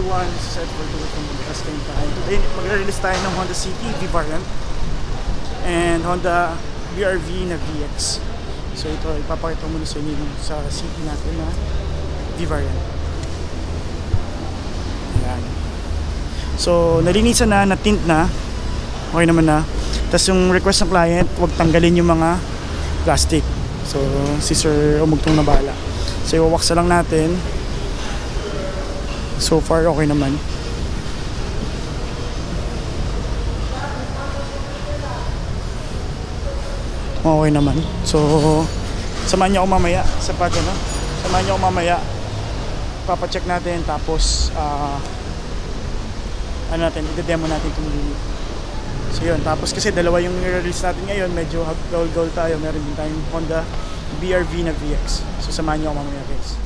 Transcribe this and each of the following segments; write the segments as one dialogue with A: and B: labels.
A: everyone, this is Ed for the from Testing Time. Today, magre-release tayo ng Honda City V variant and Honda BRV na VX. So ito, ipapakita muna sa inyo sa City natin na V variant. Ayan. So, nalinisan na, na-tint na. Okay naman na. Tapos yung request ng client, huwag tanggalin yung mga plastic. So, si Sir Umugtong na bahala. So, iwawaksa lang natin. So far, okay naman. Okay naman. So, samahan niyo ako mamaya sa ano? Samahan niyo ako mamaya. Papacheck natin tapos ano natin, i-demo natin itong unit. So yun, tapos kasi dalawa yung release natin ngayon, medyo goal tayo. Meron din tayong Honda BRV na VX. So samahan niyo ako mamaya, guys.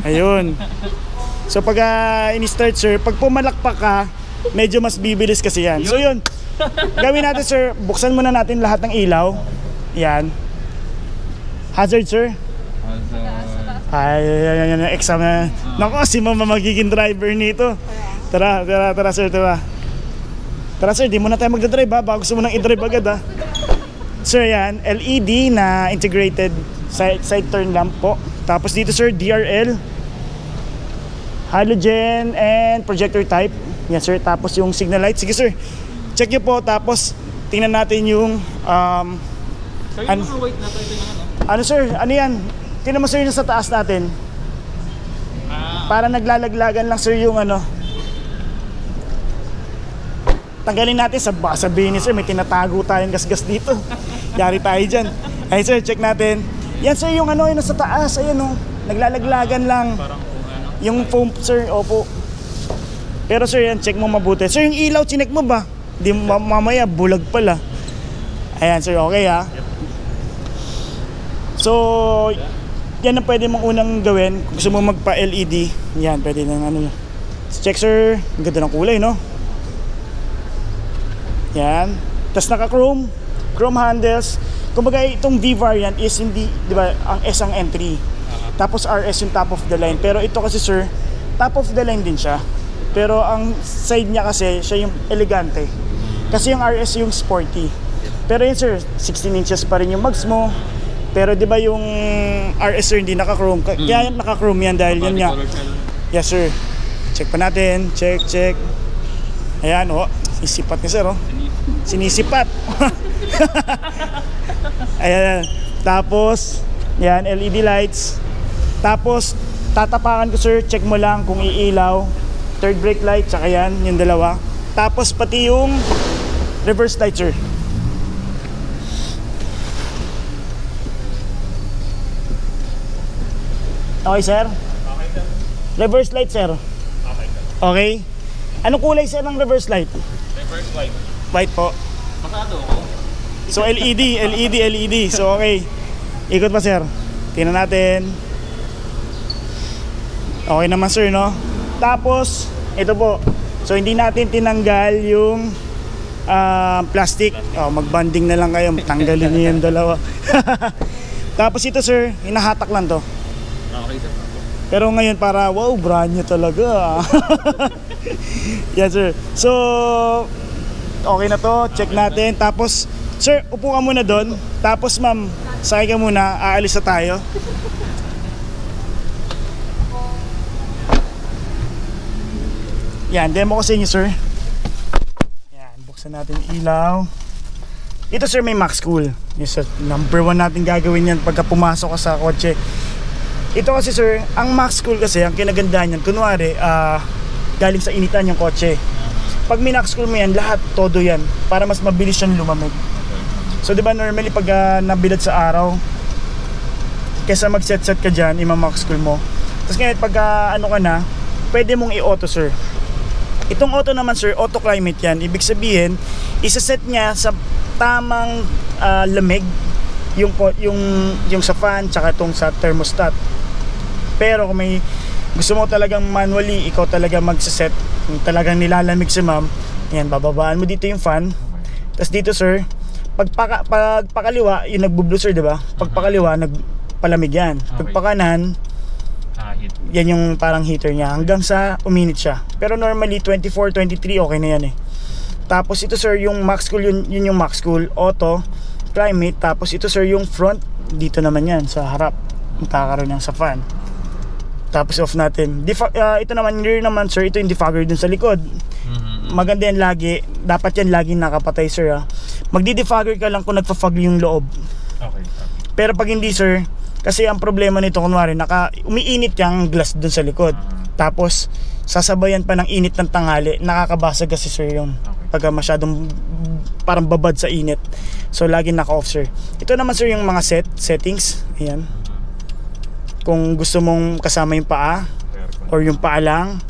A: Ayun. So pag ini-start sir, pag pumalakpak ka, medyo mas bibilis kasi yan. So yun, gawin natin sir, buksan muna natin lahat ng ilaw. Yan. Hazard sir? Ay, exam na. Naku, si mama magiging driver nito. Tara sir, tara. Tara sir, di muna tayo magdadrive ha, baka gusto mo nang i-drive agad ha. Sir yan, LED na integrated side turn lamp po. Tapos dito sir, DRL, halogen and projector type. Yan sir, tapos yung signal light. Sige sir, check nyo po. Tapos tingnan natin yung
B: sir, yung mga white na to, ito yung
A: ano sir, ano yan? Tingnan mo sir yung sa taas natin. Para naglalaglagan lang sir yung ano. Tanggalin natin, sabihin ni sir, may tinatago tayong gasgas dito. Yari tayo dyan. Ay sir, check natin. Yan sir, yung ano, yung nasa taas, ayan o, naglalaglagan lang.
B: parang ano?
A: Yung foam sir, opo. Pero sir, yan, check mo mabuti. Sir, yung ilaw, chinek mo ba? Di mamaya, bulag pala. Ayan sir, okay ha.
B: Yep.
A: So, yan ang pwede mong unang gawin. Kung gusto mo magpa-LED, yan, pwede na ano. Check sir, ang ganda ng kulay, no? Yan. Tapos naka-chrome, chrome handles. Kumbaga itong V variant is hindi, di ba, ang S ang entry. Tapos RS yung top of the line. Pero ito kasi sir, top of the line din siya. Pero ang side niya kasi, siya yung elegante. Kasi yung RS yung sporty. Pero yun sir, 16 inches pa rin yung mags mo. Pero di ba yung RS sir hindi naka-chrome. Kaya naka-chrome yan dahil yun nga. Yes sir. Check pa natin. Check. Ayan oh, sinisipat ni sir oh. Sinisipat. Ayan. Tapos, yan, LED lights. Tapos, tatapakan ko sir, check mo lang kung iilaw. Third brake light, tsaka yan, yung dalawa. Tapos, pati yung reverse light sir. Okay sir?
B: Okay sir.
A: Reverse light sir.
B: Okay sir.
A: Okay? Anong kulay sir ng reverse light?
B: Reverse white.
A: White po.
B: Masado ako.
A: So LED. So okay. Ikot pa sir. Tingnan natin. Okay naman sir no. Tapos ito po. So hindi natin tinanggal yung plastic. Oh, mag-bonding na lang kayo. Tanggalin niyo yung dalawa. Tapos ito sir, hinahatak lang to.
B: Okay sir.
A: Pero ngayon para wow, brand new talaga. Yan sir. So okay na to. Check natin. Tapos sir, upo ka muna doon. Tapos ma'am, sakay ka muna. Aalis na tayo. Yan, demo ko sa inyo sir. Yan, buksan natin yung ilaw. Ito sir, may max cool. Yes sir, number 1 natin gagawin yan pagka pumasok ka sa kotse. Ito kasi sir, ang max cool kasi, ang kinagandahan yan, kunwari, galing sa initan yung kotse. Pag minax cool mo yan, lahat, todo yan, para mas mabilis siyang lumamig. So diba normally pag nabilad sa araw, kesa mag-set-set ka dyan, ima-max cool mo. Tapos ngayon pag ano ka na, pwede mong i-auto sir. Itong auto naman sir, auto climate yan. Ibig sabihin, isa-set niya sa tamang lamig yung sa fan tsaka itong sa thermostat. Pero kung may gusto mo talagang manually, ikaw talaga magsiset, kung talagang nilalamig si ma'am, yan, bababaan mo dito yung fan. Tapos dito sir, pagpakaliwa, yung nagbo-blue sir, diba? Pagpakaliwa, nagpalamig yan. Pagpakanan,
B: Heat.
A: yan yung parang heater niya hanggang sa uminit siya. Pero normally 24, 23 okay na yan eh. Tapos ito sir yung max cool, yun yung max cool, auto, climate. Tapos ito sir yung front, dito naman yan sa harap, magkakaroon yan sa fan. Tapos off natin. Ito naman rear naman sir, ito yung defogger dun sa likod. Maganda yan lagi, dapat yan lagi nakapatay sir ha. Magdi-defogger ka lang kung nagpa-fog yung loob.
B: Okay.
A: Pero pag hindi sir, kasi ang problema nito kunwari umiinit yung glass dun sa likod. Tapos sasabayan pa ng init ng tanghali, nakakabasag kasi sir yung pagka masyadong parang babad sa init. So lagi naka-off sir. Ito naman sir yung mga settings. Ayan. Kung gusto mong kasama yung paa or yung paa lang,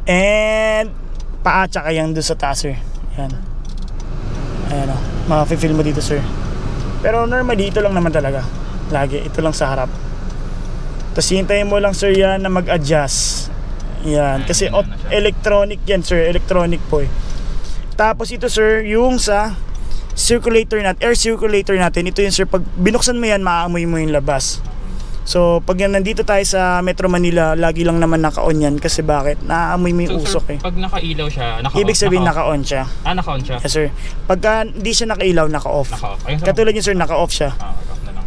A: and paa tsaka yung doon sa taas sir. Ayan. Ayan o, makapifeel mo dito sir. Pero normally ito lang naman talaga. Lagi ito lang sa harap. Tapos hintayin mo lang sir yan na mag-adjust. Yan, kasi electronic yan sir, electronic po eh. Tapos ito sir, yung sa circulator natin, air circulator natin, ito yun sir, pag binuksan mo yan, maaamoy mo yung labas. So pag yan nandito tayo sa Metro Manila, lagi lang naman naka-on yan. Kasi bakit? Naaamoy mo yung usok eh.
B: Pag nakailaw siya, naka-off.
A: Ibig sabihin naka-on siya.
B: Naka-on siya?
A: Yes sir. Pagka hindi siya nakailaw, naka-off. Katulad yun sir, naka-off siya.
B: Off na lang.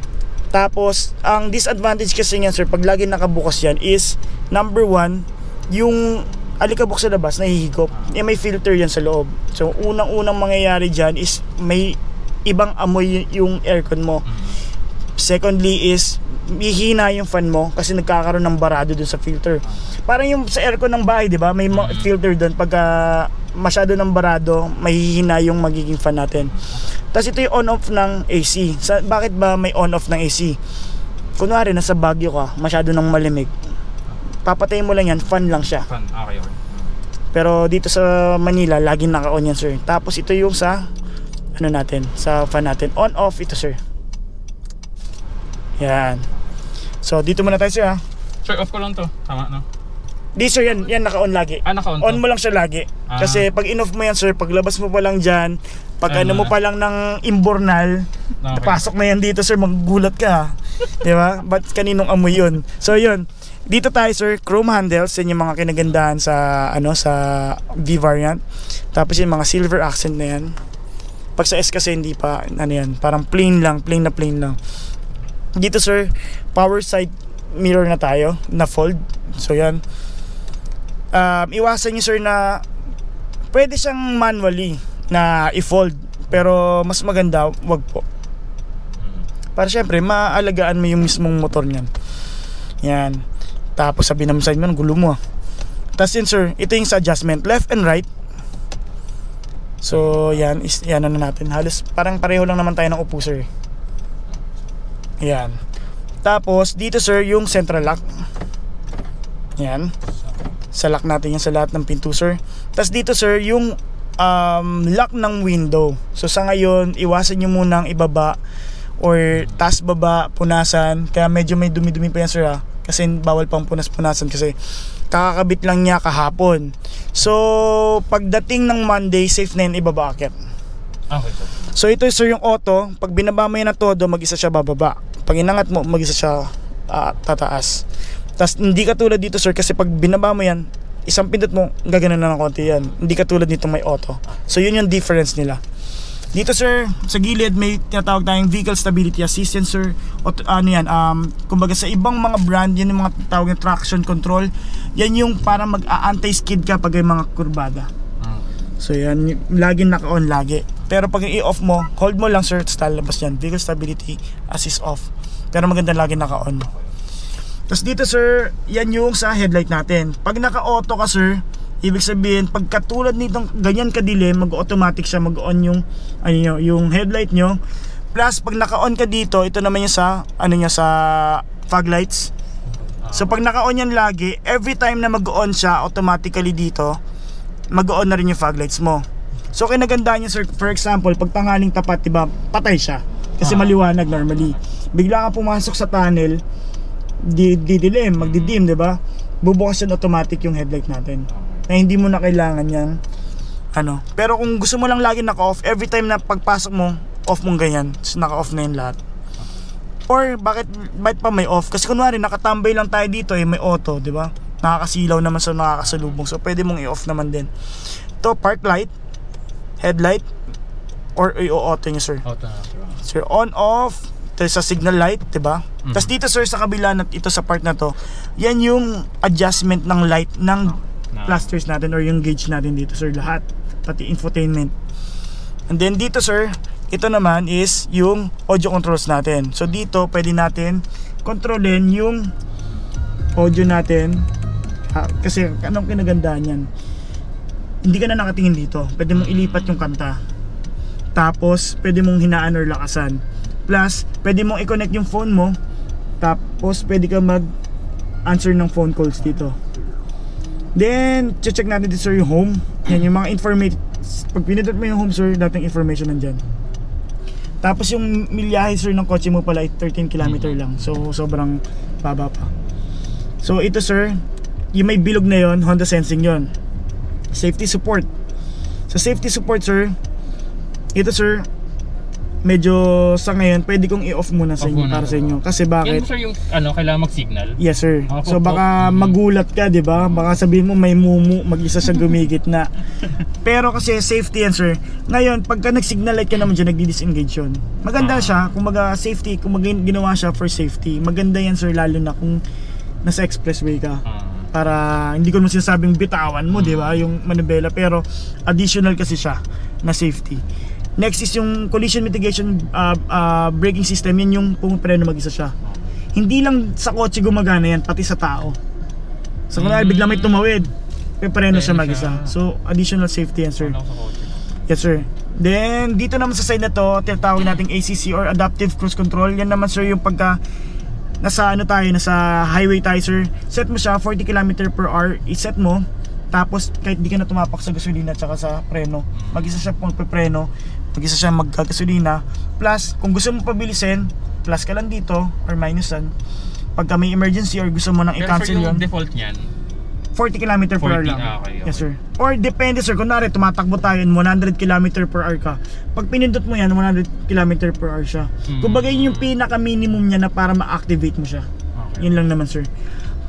A: Tapos ang disadvantage kasi yan sir, pag lagi nakabukas yan is, number 1, yung alikabok sa labas nahihigop. May filter yan sa loob. So unang-unang mangyayari dyan is may ibang amoy yung aircon mo. Secondly is hihina yung fan mo kasi nagkakaroon ng barado dun sa filter. Parang yung sa aircon ng bahay, di ba? May filter dun. Pagka masyado ng barado, mahihina yung magiging fan natin. Tapos ito yung on-off ng AC. Bakit ba may on-off ng AC? Kunwari, nasa Baguio ka, masyado ng malamig. Papatayin mo lang yan, fan lang siya.
B: Fan, okay.
A: Pero dito sa Manila, laging naka-on yan sir. Tapos ito yung sa ano natin, sa fan natin. On-off ito sir. Yan. So dito muna tayo sir ha.
B: Sir, off ko lang to. Tama no?
A: Di sir, yan naka-on lagi.
B: Naka-on
A: On mo lang siya lagi. Kasi pag in-off mo yan sir, paglabas mo pa lang dyan, pag ano mo pa lang ng imbornal, napasok na yan dito sir, magugulat ka. Diba? Ba't kaninong amoy yun? So yun, dito tayo sir, chrome handles, yan yung mga kinagandahan sa sa V-variant. Tapos yung mga silver accent na yan. Pag sa S kasi hindi pa, yan, parang plain lang. Dito sir, power side mirror na tayo, na fold. So yan. Iwasan nyo sir na pwede siyang manually na i-fold, pero mas maganda wag po. Para syempre maalagaan mo yung mismong motor niyan. Yan. Tapos sabi naman sa inyo, gulo mo. Tapos yun sir, ito yung sa adjustment, left and right. So yan, yan na natin. Halos parang pareho lang naman tayo ng upo sir. Yan. Tapos dito sir, yung central lock. Yan. Sa lock natin yan sa lahat ng pinto sir. Tapos dito sir, yung lock ng window. So sa ngayon, iwasan nyo munang ibaba or taas baba, punasan. Kaya medyo may dumi-dumi pa yan sir ha. Kasi bawal pang punas-punasan kasi kakakabit lang niya kahapon. So pagdating ng Monday, safe na yan ibaba akit.
B: Okay sir.
A: So ito sir yung auto. Pag binaba mo yan na todo, mag-isa siya bababa. Pag inangat mo, mag-isa siya tataas. Tapos hindi katulad dito sir, kasi pag binaba mo yan, isang pindot mo, gaganan na ng konti yan. Hindi katulad nito may auto. So yun yung difference nila. Dito sir, sa gilid may tinatawag tayong vehicle stability assistance sir. Kumbaga sa ibang mga brand, yan yung mga tawag ng traction control. Yan yung para mag-anti-skid ka pag yung mga kurbada. So yan, laging naka-on lagi. Pero pag i-off mo, hold mo lang sir, tapos lalabas yan. Vehicle stability assist off. Pero maganda lagi naka-on. Tapos dito sir, yan yung sa headlight natin. Pag naka-auto ka sir, ibig sabihin pag katulad nitong ganyan kadilim, mag-automatic siya, mag-on yung headlight nyo. Plus pag naka-on ka dito, ito naman yung sa sa fog lights. So pag naka-on yan lagi, every time na mag-on siya automatically dito, mag-on na rin yung fog lights mo. So kinagandaan niya sir, for example, pag tanghaling tapat, diba, patay siya. kasi maliwanag normally. Bigla ka pumasok sa tunnel, didilim, magdidim, di ba? Bubukas yan automatic yung headlight natin. Na hindi mo na kailangan yan. Ano? Pero kung gusto mo lang lagi naka-off, every time na pagpasok mo, off mong ganyan, so naka-off na yung lahat. Or bakit pa may off? Kasi kunwari nakatambay lang tayo dito may auto, di ba? Nakakasilaw naman sa nakakasalubong. So pwede mong i-off naman din. To park light, headlight, or i-auto nyo, sir.
B: Auto na,
A: Sir,
B: sir.
A: on off, sa signal light, di ba? Tapos dito, sir, sa kabila na ito sa part na to, yan yung adjustment ng light ng clusters natin or yung gauge natin dito, sir, lahat. Pati infotainment. And then dito, sir, ito naman is yung audio controls natin. So dito, pwede natin kontrolin yung audio natin. Kasi anong kinagandahan yan? Hindi ka na nakatingin dito. Pwede mong ilipat yung kanta. Tapos, pwede mong hinaan or lakasan. Plus, pwede mong i-connect yung phone mo. Tapos, pwede ka mag-answer ng phone calls dito. Then, check natin dito, sir, yung home. Yan, yung mga information. Pag pinindot mo yung home, sir, dating information nandyan. Tapos, yung milyahe, sir, ng kotse mo pala ay 13 km lang. So, sobrang baba pa. So, ito, sir, yung may bilog na yon, Honda Sensing yon. Safety support. Sa safety support, sir, ito, sir, medyo sa ngayon pwede kong i-off muna sa inyo para sa inyo. Kasi bakit?
B: Yan, sir, yung kailangan mag-signal?
A: Yes, sir. So baka magulat ka, di ba? Baka sabihin mo may mumu, mag-isa siya gumigit na. Pero kasi safety yan, sir. Ngayon, pagka nag-signal light ka naman dyan, nagdi-disengage yun. Maganda siya, kumbaga safety, kumbaga ginawa siya for safety. Maganda yan, sir, lalo na kung nasa expressway ka. Para hindi ko naman sinasabing bitawan mo, di ba? Yung manibela, pero additional kasi siya na safety. Next is yung collision mitigation braking system. Yan yung pumapreno mag-isa siya. Hindi lang sa kotse gumagana yan, pati sa tao. So kung bigla may tumawid, pipreno siya mag-isa. So additional safety yan, sir. Yes, sir. Then dito naman sa side na to, tinatawag nating ACC or Adaptive Cruise Control. Yan naman, sir, yung pagka nasa nasa highway tayo, sir. Set mo siya 40 km/h, i-set mo. Tapos kahit di ka na tumapak sa gasolina at saka sa preno, mag-isa siya magpe-preno, mag-isa siya magkagasolina. Plus, kung gusto mo pabilisin, plus ka lang dito or minusan. Pagka may emergency or gusto mo nang i-cancel yun,
B: default niyan
A: 40 km/h lang.
B: Okay.
A: Yes, sir. Or depende, sir, kunwari tumatakbo tayo 100 km/h ka. Pag pinindot mo yan, 100 km/h siya. Kumbaga yun yung pinaka-minimum niya na para ma-activate mo siya. Yun lang naman, sir.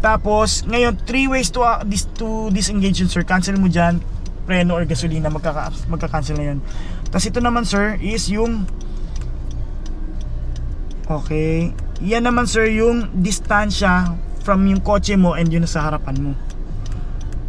A: Tapos, ngayon, 3 ways to disengage yun, sir. Cancel mo dyan, preno or gasolina, magka-cancel na yun. Tapos ito naman, sir, is yung okay, yan naman, sir, yung distansya from yung kotse mo and yun sa harapan mo.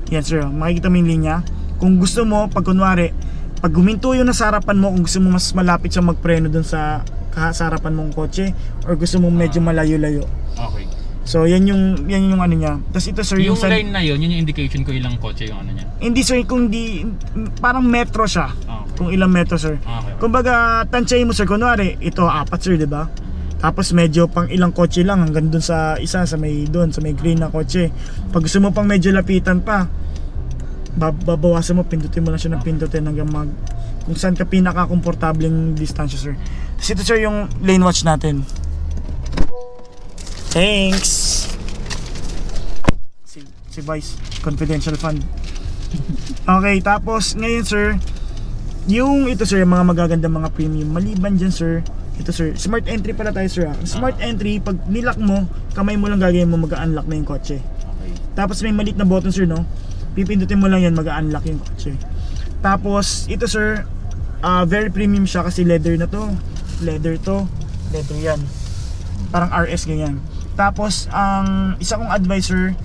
A: Yan, sir, makikita mo yung linya. Kung gusto mo, pag kunwari, pag guminto yung nasa harapan mo, kung gusto mo mas malapit siya magpreno dun sa harapan mong kotse, or gusto mo medyo malayo-layo.
B: Okay.
A: So yan yung ano niya. Tapos ito, sir,
B: yung line na yun yung indication ko ilang kotse yung ano niya.
A: Hindi, sir, kung di parang metro siya.
B: Okay.
A: Kung ilang metro, sir.
B: Okay.
A: Kumbaga tansyahin mo, sir, kunwari ito 4, sir, di ba? Tapos medyo pang ilang kotse lang hanggang dun sa isa sa may green na kotse. Pag gusto mo pang medyo lapitan pa, babawasan mo, pindutin mo lang siya ng pindutin hanggang kung saan ka pinaka-komportableng distansya, sir. Tapos ito, sir, yung lane watch natin. Thanks. Si Vice, confidential fund. Okay, tapos ngayon, sir, yung ito, sir, mga magagandang mga premium. Maliban dyan, sir, ito, sir, smart entry pala tayo, sir. Smart entry, pag nilock mo, kamay mo lang gagawin mo, mag-unlock na yung kotse.
B: Okay.
A: Tapos may maliit na button, sir, no? Pipindutin mo lang yan, mag-unlock yung kotse. Tapos ito, sir, very premium siya kasi leather na to. Leather yan. Parang RS ganyan. Tapos ang isa kong advisor,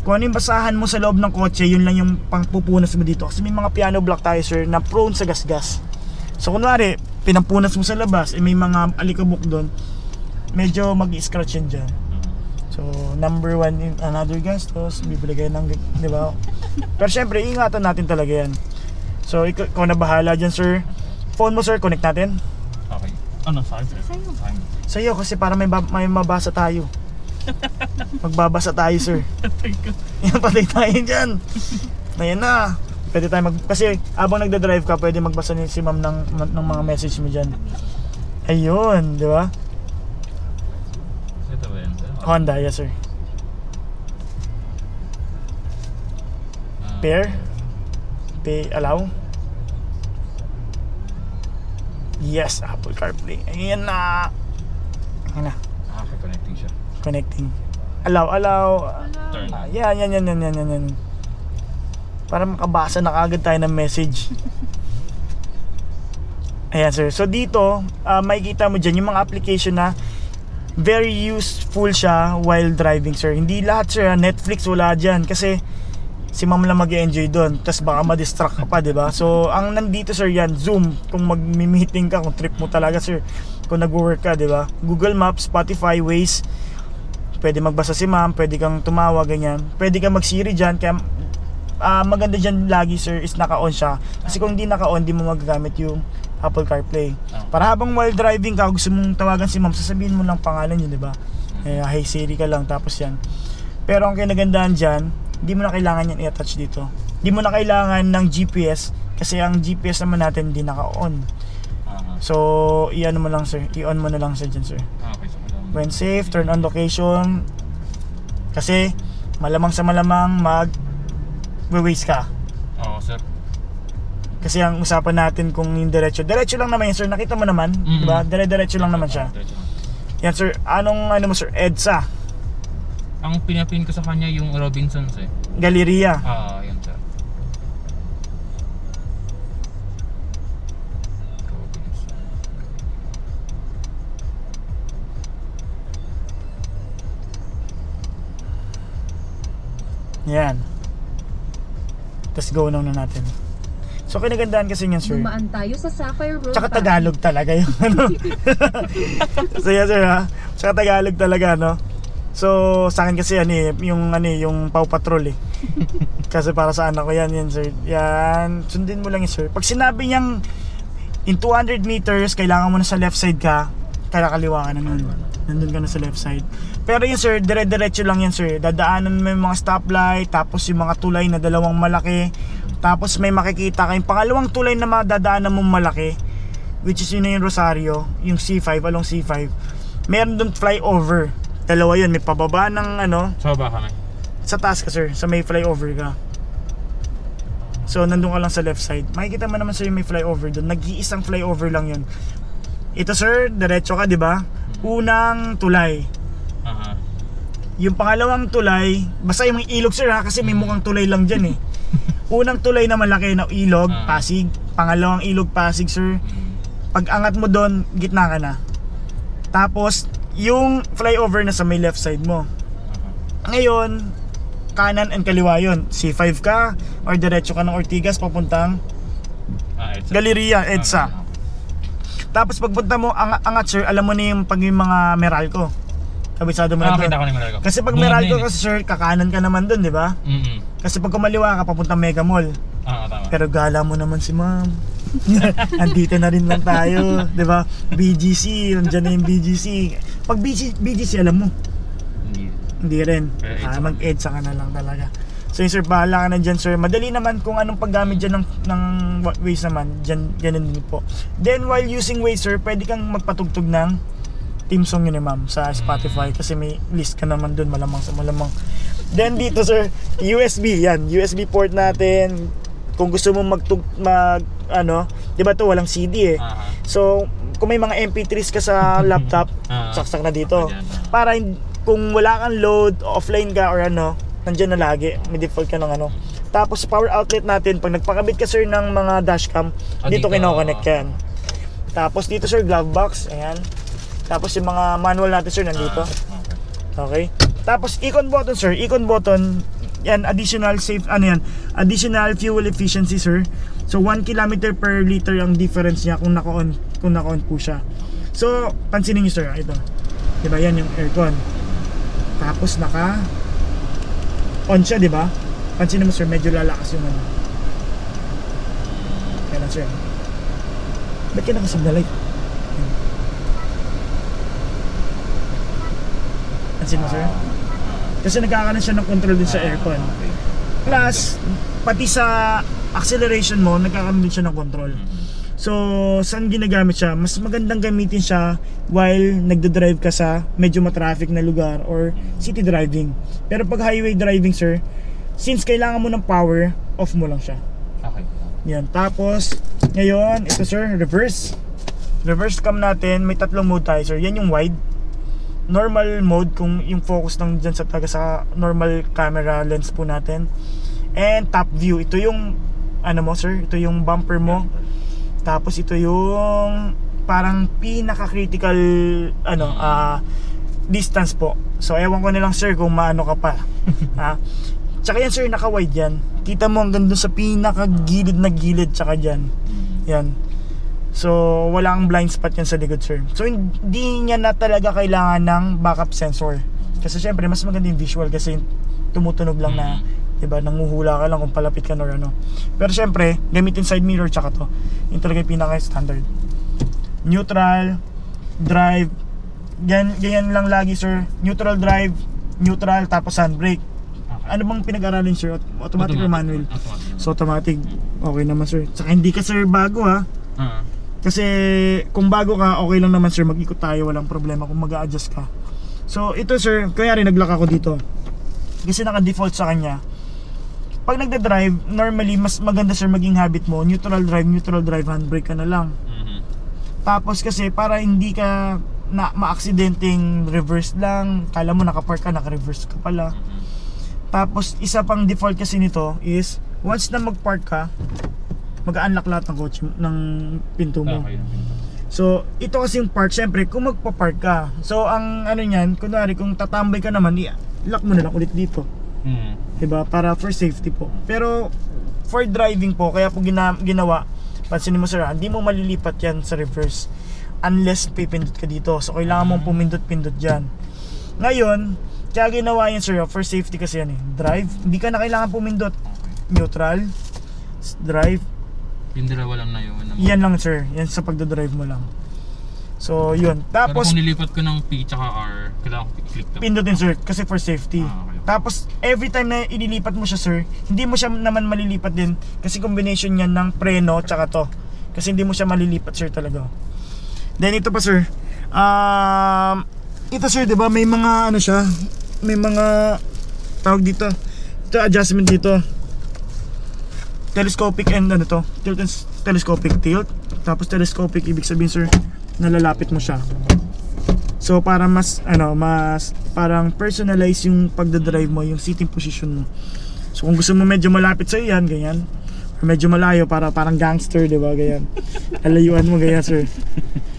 A: kung ano yung basahan mo sa loob ng kotse, yun lang yung pangpupunas mo dito. Kasi may mga piano block tayo, sir, na prone sa gasgas. So kunwari, pinampunas mo sa labas, may mga alikabok doon, medyo mag-i-scratch yan dyan. So number 1 in another gastos, bibili kayo ng, di ba? Pero syempre, ingatan natin talaga yan. So ikaw na bahala dyan, sir. Phone mo, sir, connect natin.
B: Okay. Ano, sa akin, sir?
A: Sa'yo, kasi para may mabasa tayo. Magbabasa tayo, sir. Yan, patay tayo dyan. Ayan na. Pwede tayo kasi habang nagda-drive ka, pwede magbasa si ma'am ng mga message mo dyan. Ayun, di ba?
B: Ito ba yan, sir?
A: Honda, yes sir. Pair? Pay, allow? Yes, Apple CarPlay. Ayan na. Ayan na.
B: Okay, connecting siya.
A: Connecting. Allow.
B: Turn.
A: Yan. Para makabasa na kagad tayo ng message. Ayan sir. So dito, makikita mo dyan yung mga application na very useful siya while driving sir. Hindi lahat sir, Netflix wala dyan. Kasi si ma'am lang mag-enjoy doon. Tapos baka ma-distract ka pa, diba? So ang nandito sir yan, Zoom. Kung mag-meeting ka, kung trip mo talaga sir. Kung nag-work ka, diba? Google Maps, Spotify, Waze. Pwede magbasa si ma'am, pwede kang tumawa, ganyan. Pwede kang mag-Siri dyan. Kaya maganda dyan lagi sir is naka-on siya. Kasi kung hindi naka-on, di mo magagamit yung Apple CarPlay. Para habang while driving ka, gusto mong tawagan si ma'am, sasabihin mo lang pangalan yun, diba? Hey Siri ka lang, tapos yan. Pero ang kinagandahan dyan, di mo na kailangan yan i-attach dito. Di mo na kailangan ng GPS kasi ang GPS naman natin hindi naka-on. So, i-ano mo lang sir, i-on mo na lang sir dyan sir.
B: Okay, so
A: When safe, turn on location. Kasi malamang sa malamang mag-waste ka.
B: Oo, sir.
A: Kasi ang usapan natin kung yung diretso lang naman yan sir, nakita mo naman, diba? Dire-diretso lang naman siya. Yan sir, anong ano mo sir, EDSA?
B: Ang pinapin ko sa kanya yung Robinsons eh.
A: Galleria.
B: Yan sir. Robinson.
A: Yan. Tapos go na natin. So kinagandaan kasi yan sir.
C: Dumaan tayo sa Sapphire Road.
A: Tsaka Tagalog talaga yung ano. So yan sir ha. Tsaka Tagalog talaga no. So sa akin kasi yung Paw Patrol eh. Kasi para sa anak ko yan sir. Yan, sundin mo lang yun sir. Pag sinabi niyang in 200 meters kailangan mo na sa left side ka, kaya kaliwa ka na nun. Nandun ka na sa left side. Pero yun sir, dire-diretso lang yan sir. Dadaanan mo yung mga stoplight, tapos yung mga tulay na dalawang malaki. Tapos may makikita ka yung pangalawang tulay na madadaanan mong malaki, which is yun na yung Rosario, yung C5, along C5. Meron dun flyover. Dalawa yun, may pababa ng ano.
B: So ba kami?
A: Sa taas ka sir, sa may flyover ka. So nandun ka lang sa left side. Makikita mo naman sir yung may flyover dun. Nag-iisang flyover lang yun. Ito sir, diretso ka, di ba? Unang tulay. Yung pangalawang tulay, basta yung ilog sir ha, kasi may mukhang tulay lang dyan eh. Unang tulay na malaki na ilog, Pasig. Pangalawang ilog, Pasig sir. Pag angat mo doon, gitna ka na. Tapos yung flyover na sa may left side mo. Ngayon, kanan and kaliwa yun. C5 ka or diretso ka ng Ortigas papuntang Galleria, EDSA. Tapos pagpunta mo, angat sir, alam mo na yung pag yung mga Meralco. Kabisado mo na doon.
B: Kita ko ni Meralco.
A: Kasi pag Meralco kasi sir, kakanan ka naman doon, di ba? Kasi pag kumaliwa ka, papuntang Mega Mall.
B: Tama.
A: Pero gala mo naman si ma'am. Andito na rin lang tayo, di ba? BGC, nandiyan na yung BGC. Pag BGC, alam mo? Hindi rin. Mag-EDSA ka na lang talaga. So yun sir, bahala ka na dyan sir. Madali naman kung anong paggamit dyan ng Waze naman. Dyan, ganun din po. Then while using Waze sir, pwede kang magpatugtog ng theme song yun ma'am sa Spotify. Kasi may list ka naman dun, malamang sa malamang. Then dito sir, USB yan. USB port natin. Kung gusto mo di ba to walang CD eh. So kung may mga MP3s ka sa laptop, saksak na dito. Para kung wala kang load, offline ka or nandyan na lagi, may default ka ng Tapos power outlet natin, pag nagpakabit ka sir ng mga dashcam, dito kinoconnect yan. Tapos dito sir, glove box, ayan. Tapos yung mga manual natin sir, nandito. Okay. Tapos icon button sir, yan additional additional fuel efficiency sir. So 1 km per liter ang difference niya kung naka-on po siya. So pansinin niyo sir, ito. Diba yan yung aircon. Tapos on siya, di ba? Pansinin mo sir, medyo lalakas yung kaya lang sir. Ba't ka nakasignal light? Pansinin mo sir? Kasi nagkakaroon siya ng control din sa aircon. Plus, pati sa acceleration mo, nagkakaroon din siya ng control. So, saan ginagamit siya? Mas magandang gamitin siya while nagdo-drive ka sa medyo matraffic na lugar or city driving. Pero pag highway driving, sir, since kailangan mo ng power, off mo lang siya.
B: Okay.
A: Yan. Tapos, ngayon, ito sir, reverse. Reverse cam natin, may tatlong mode tayo, sir. Yan yung wide. Normal mode, kung yung focus ng dyan sa taga sa normal camera lens po natin. And top view, ito yung, ano mo sir, ito yung bumper mo. Tapos ito yung parang pinaka-critical distance po. So ewan ko na lang sir kung maano ka pa. Ha? Tsaka yan sir, naka-wide yan. Kita mo hanggang dun sa pinaka-gilid na gilid tsaka dyan. Yan. So wala kang blind spot yan sa likod sir. So hindi niya na talaga kailangan ng backup sensor. Kasi syempre mas maganda yung visual kasi tumutunog lang na, diba, nanguhula ka lang kung palapit ka or ano. Pero syempre, gamitin side mirror tsaka to. Yung talaga yung pinaka-standard. Neutral, drive, ganyan lang lagi sir. Neutral drive, neutral, tapos handbrake. Ano bang pinag-aralin sir? Automatic or manual? So automatic, okay naman sir. Tsaka hindi ka sir bago ha. Kasi kung bago ka, okay lang naman sir, mag-ikot tayo, walang problema kung mag-a-adjust ka. So ito sir, kaya rin nag-lock ako dito. Kasi naka-default sa kanya. Pag nagda-drive, normally mas maganda sir maging habit mo, neutral drive, handbrake ka na lang. Tapos kasi para hindi ka na ma-aksidenteng reverse lang, kala mo naka-park ka, naka-reverse ka pala. Tapos isa pang default kasi nito is once na mag-park ka, mag-unlock lahat ng kotse ng pinto mo. So ito kasi yung part, syempre kung magpa-park ka, so ang ano niyan, kunwari kung tatambay ka naman, i-lock mo na lang ulit dito. Diba? Para for safety po. Pero for driving po, kaya po ginawa, pansinin mo sir, hindi mo malilipat yan sa reverse unless pipindot ka dito. So kailangan mong pumindot-pindot dyan. Ngayon, kaya ginawa yan sir, for safety kasi yan eh. Drive, hindi ka na kailangan pumindot. Neutral, drive.
B: Yung dalawa lang na yun.
A: Yan lang sir, yan sa pagdadrive mo lang. So yun. Tapos
B: pero kung nilipat ko ng P tsaka R, kailangan ko i-click to.
A: pindutin sir, kasi for safety.
B: Okay.
A: Tapos every time na inilipat mo siya sir, hindi mo siya naman malilipat din kasi combination yan ng preno tsaka to. Kasi hindi mo siya malilipat sir talaga. Then ito pa sir, ito sir, 'di ba may mga ano siya, may mga tawag dito. Ito adjustment dito. Telescopic and ano to, tilt and telescopic tilt. Tapos telescopic, ibig sabihin sir, nalalapit mo siya. So para mas parang personalize yung pagdadrive mo, yung sitting position mo. So kung gusto mo medyo malapit sa yan, ganyan. Or medyo malayo, para parang gangster, 'di ba? Ganyan. Alayuan mo ganyan, sir.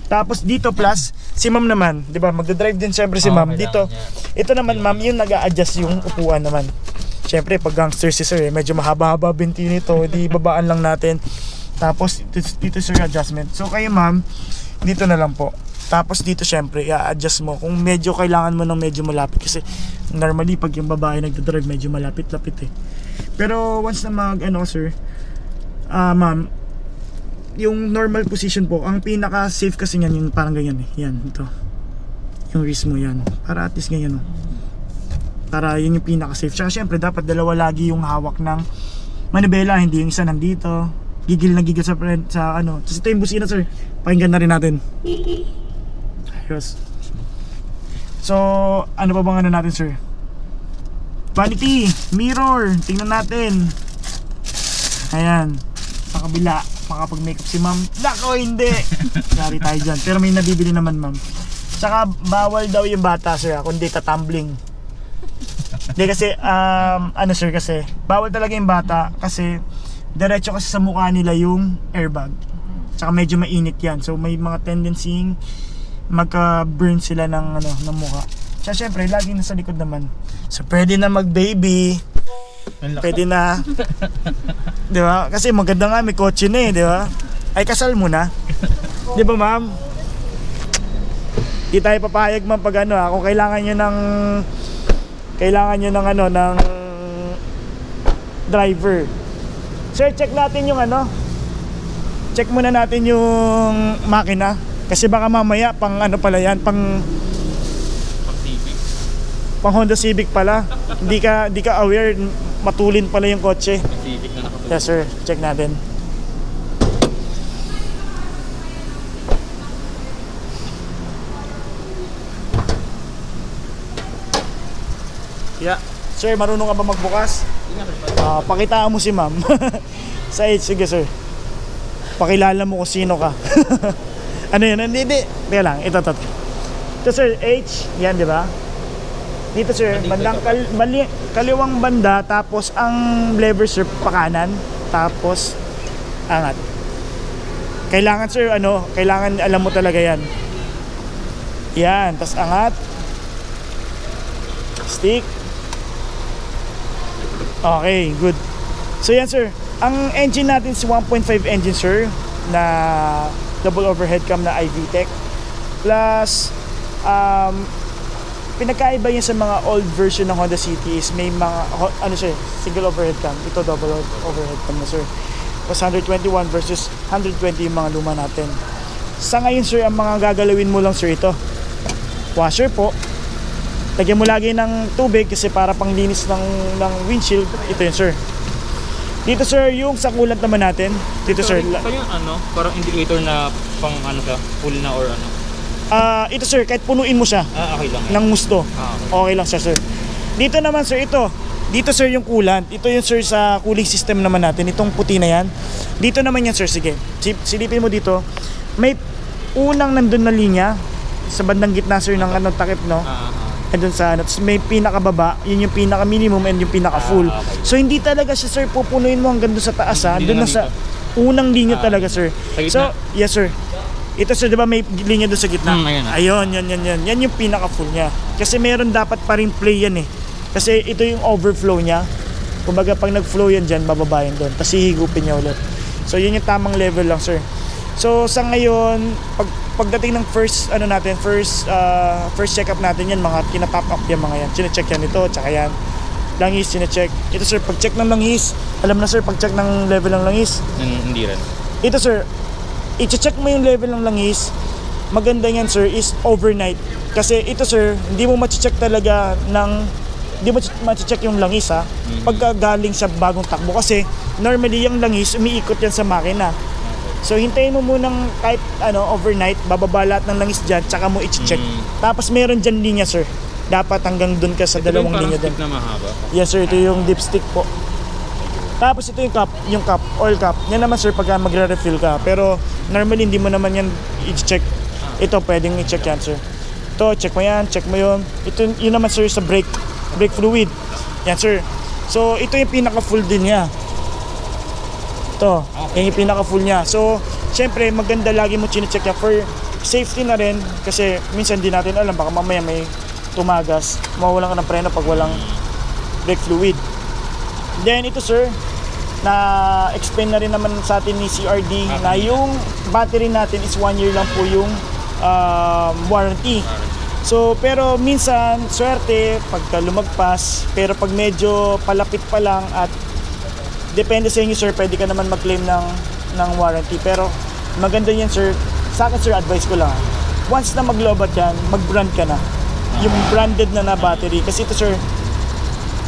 A: Tapos dito plus si ma'am naman, 'di ba? Magdadrive din syempre si ma'am. Dito. Ito naman ma'am, yung nag-a-adjust yung upuan naman. Syempre pag gangster si sir, medyo mahaba-haba binti nito, di babaan lang natin. Tapos dito sir adjustment. So kayo ma'am, dito na lang po. Tapos dito syempre i-adjust mo kung medyo kailangan mo ng medyo malapit kasi normally pag yung babae nagdadrive medyo malapit-lapit eh. Pero once na sir, ma'am, yung normal position po, ang pinaka safe kasi niyan yung parang ganyan eh. Yan, ito. Yung wrist mo yan. Para at least ganyan, no. Para yun yung pinaka safe. Tsaka syempre dapat dalawa lagi yung hawak ng manibela, hindi yung isa nandito. Gigil na gigil sa ano. Tapos ito yung busina sir, pakinggan na rin natin. Ayos. So ano pa bang ano natin sir? Vanity, mirror, tingnan natin. Ayan, sa kabila, makapag-makeup si ma'am. Nako, hindi. Sorry tayo dyan. Pero may nabibili naman ma'am. Tsaka bawal daw yung bata sir, kundi tatumbling. Hindi kasi, sir kasi, bawal talaga yung bata kasi diretso kasi sa mukha nila yung airbag. Tsaka medyo mainit yan. So may mga tendency magka-burn sila ng mukha. Tsaka syempre, lagi nasa likod naman. So pwede na mag-baby. Pwede na. Di ba? Kasi maganda nga, may kotse na eh, di ba? Ay, kasal mo na. Di ba ma'am? Di tayo papayag ma'am pag kung kailangan nyo ng ng driver. Sir, check natin yung check muna natin yung makina. Kasi baka mamaya pang pala yan, pang Honda Civic pala. Di ka aware, matulin pala yung kotse.
B: Civic na nakatulog.
A: Yes sir, check natin.
B: Yeah.
A: Sir, marunong ka ba magbukas? Pakitaan mo si ma'am. Sa H, sige sir. Pakilala mo kung sino ka. Ano yun? Hindi. Teka lang, ito. Ito sir, H, yan di ba? Dito sir, bandang kaliwang banda, tapos ang lever sir, pakanan, tapos angat. Kailangan sir, kailangan alam mo talaga yan. Yan, tapos angat. Stick. Okay, good. So yan sir, ang engine natin is 1.5 engine sir, na double overhead cam na iVTEC. Plus, pinagkaiba yun sa mga old version ng Honda City is may mga, single overhead cam. Ito double overhead cam na sir. Was 121 versus 120 yung mga luma natin. Sa ngayon sir, ang mga gagalawin mo lang sir ito. Washer po. Lagyan mo lagi ng tubig kasi para pang linis ng windshield. Ito yun sir. Dito sir, yung sa coolant naman natin. Dito sir.
B: Ito yung parang indicator na pang siya, full na or
A: Ito sir, kahit punuin mo siya
B: okay lang.
A: ng gusto. Okay lang siya sir. Dito naman sir, ito. Dito sir yung coolant. Ito yung sir sa cooling system naman natin. Itong puti na yan. Dito naman yan sir, sige. Silipin mo dito. May unang nandun na linya sa bandang gitna sir ng takip no. And dun sa may pinakababa, yun yung pinaka minimum and yung pinaka full.
B: Okay.
A: So hindi talaga siya sir pupunuin mo hanggang doon sa taas doon na sa unang linya talaga sir. So yes sir. Ito sir, 'di ba may linya doon sa gitna? Ayun, yan. Yan yung pinaka full niya. Kasi meron dapat pa rin play yan eh. Kasi ito yung overflow niya. Kumbaga pag nag-flow yan diyan, bababa yan doon. Tapos hihigupin niya ulit. So yun yung tamang level lang sir. So sa ngayon, pagdating ng first check up natin yan, mga tina-top up yan mga yan. Chine-check yan ito, tsaka yan. Langis, chine-check. Ito sir, pag-check ng langis, alam na sir, pag-check ng level ng langis.
B: Hindi rin.
A: Ito sir, i-check mo yung level ng langis. Maganda yan sir, is overnight. Kasi ito sir, hindi mo ma-check talaga hindi mo ma-check yung langis pagka galing sa bagong takbo. Kasi normally yung langis, umiikot yan sa makina. So hintayin mo munang kahit overnight, bababa lahat ng langis dyan, tsaka mo i-check. Tapos meron dyan linya sir. Dapat hanggang dun ka sa dalawang linya dun.
B: Ito yung na mahaba.
A: Yes sir, ito yung dipstick po. Tapos ito yung cup, oil cup. Yan naman sir pagka magre-refill ka. Pero normally hindi mo naman yan i-check. Ito pwedeng i-check yan sir. Ito, check mo yan, check mo yun. Ito yun naman sir sa brake fluid. Yan sir. So ito yung pinaka full din niya. Ito, yung pinaka-full niya. So, syempre, maganda lagi mo chine-check niya for safety na rin. Kasi minsan di natin alam, baka mamaya may tumagas. Mawalan ka ng preno pag walang brake fluid. Then, ito sir, na-explain na rin naman sa atin ni CRD na yung battery natin is 1 year lang po yung warranty. So, pero minsan, swerte, pagka lumagpas, pero pag medyo palapit pa lang at depende sa inyo sir, pwede ka naman mag-claim ng warranty. Pero maganda yan sir. Sa akin sir, advice ko lang. Once na mag-lobat yan, mag-brand ka na. Yung branded na battery. Kasi ito sir,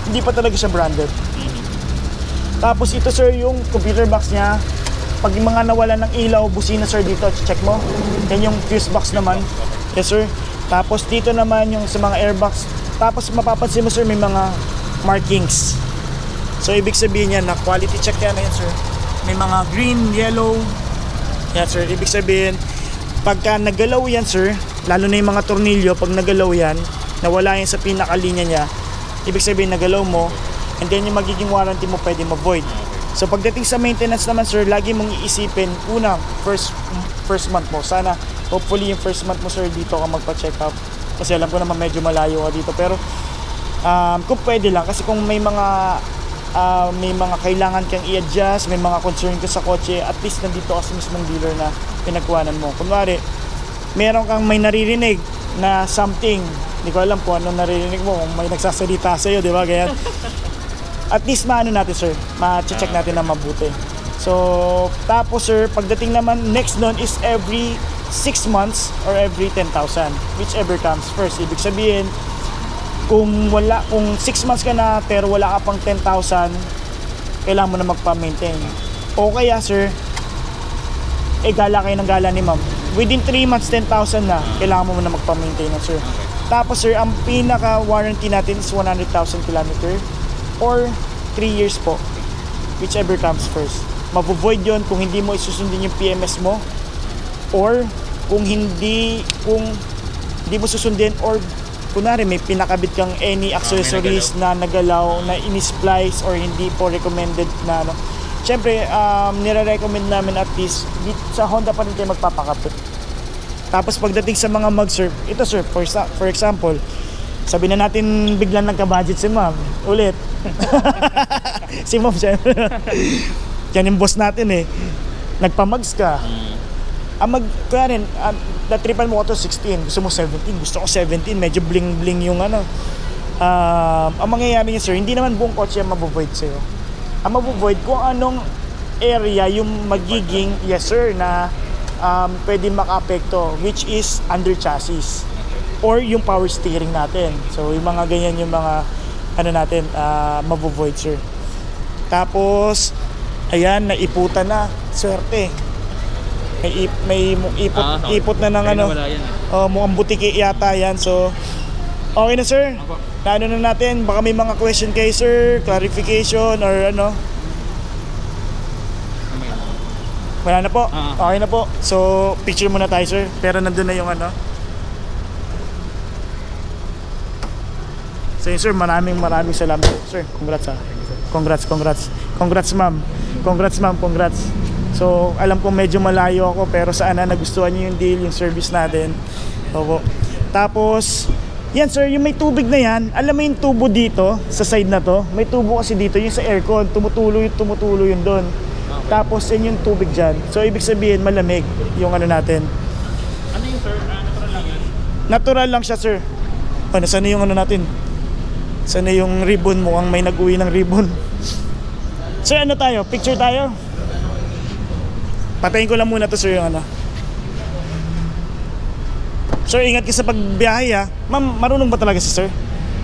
A: hindi pa talaga siya branded. Tapos ito sir, yung computer box niya. Pag yung mga nawalan ng ilaw, busina sir dito, check mo. Yan yung fuse box naman. Yes sir. Tapos dito naman yung sa mga airbox. Tapos mapapansin mo sir, may mga markings. So ibig sabihin yan na quality check yan sir. May mga green, yellow. Yan sir, ibig sabihin pagka nagalaw yan sir, lalo na yung mga tornilyo, pag nagalaw yan, nawala yan sa pinakalinya niya, ibig sabihin nagalaw mo, and then yung magiging warranty mo pwede ma-void. So pagdating sa maintenance naman sir, lagi mong iisipin, una, first month mo. Sana hopefully yung first month mo sir dito ka magpa-check up. Kasi alam ko naman medyo malayo ka dito, pero kung pwede lang, kasi kung may mga kailangan kang i-adjust, may mga concern ka sa kotse, at least nandito ka sa mismong dealer na pinagkuhanan mo. Kunwari, meron kang may naririnig na something, hindi ko alam kung ano naririnig mo, kung may nagsasalita sa'yo, di ba? Ganyan. At least maano natin sir, ma-check natin na mabuti. So, tapos sir, pagdating naman, next nun is every 6 months or every 10,000, whichever comes first. Ibig sabihin, kung 6 months ka na pero wala ka pang 10,000, kailangan mo na magpa-maintain. O kaya sir, gala kayo ng gala ni ma'am. Within 3 months, 10,000 na, kailangan mo na magpa-maintain na sir. Tapos sir, ang pinaka warranty natin is 100,000 kilometer or 3 years po, whichever comes first. Mavo-void yun kung hindi mo isusundin yung PMS mo, or kung hindi mo susundin, or kunwari may pinakabit kang any accessories na nagalaw, na in-splice or hindi po recommended na ano. Siyempre, nire-recommend namin at least sa Honda pa rin kayo magpapakabit. Tapos pagdating sa mga mag sir, ito sir, for example, sabi na natin biglang nagka-budget si ma'am ulit. Si ma'am siyempre. Yan yung boss natin eh. Nagpa-mags ka. Kaya rin, natripan mo ko to 16, gusto mo 17, gusto ko 17, medyo bling bling yung ano. Ang mangyayari niya sir, hindi naman buong kotse ang mabuvoid sa'yo. Ang mabuvoid kung anong area yung magiging, yes sir, na pwede maka-apekto, which is under chassis or yung power steering natin. So yung mga ganyan yung mga ano natin, mabuvoid sir. Tapos ayan, naiputan na, swerte. May ipot na ng ano, mukhang butiki yata yan. So okay na sir, ano na natin, baka may mga question kay sir, clarification or ano. Wala na po, okay na po. So picture muna tayo sir, pero nandun na yung ano. So yun sir, maraming salamat sir. Congrats ma'am. Congrats. So alam ko medyo malayo ako, pero sana nagustuhan niyo yung deal, yung service natin. Opo. Tapos yan sir, yung may tubig na yan, alam mo yung tubo dito sa side na to, may tubo kasi dito yung sa aircon, tumutulo yun doon. Okay. Tapos yun yung tubig dyan. So ibig sabihin malamig yung ano natin.
B: Ano yung sir? Natural lang yan?
A: Natural lang siya sir. Nasaan na yung ano natin? Saan na yung ribbon? Mukhang may nag-uwi ng ribbon. Sir, ano tayo? Picture tayo? Patayin ko lang muna to sir yung ano. Sir, ingat ka sa pagbiyahe ha. Ma'am, marunong ba talaga si sir?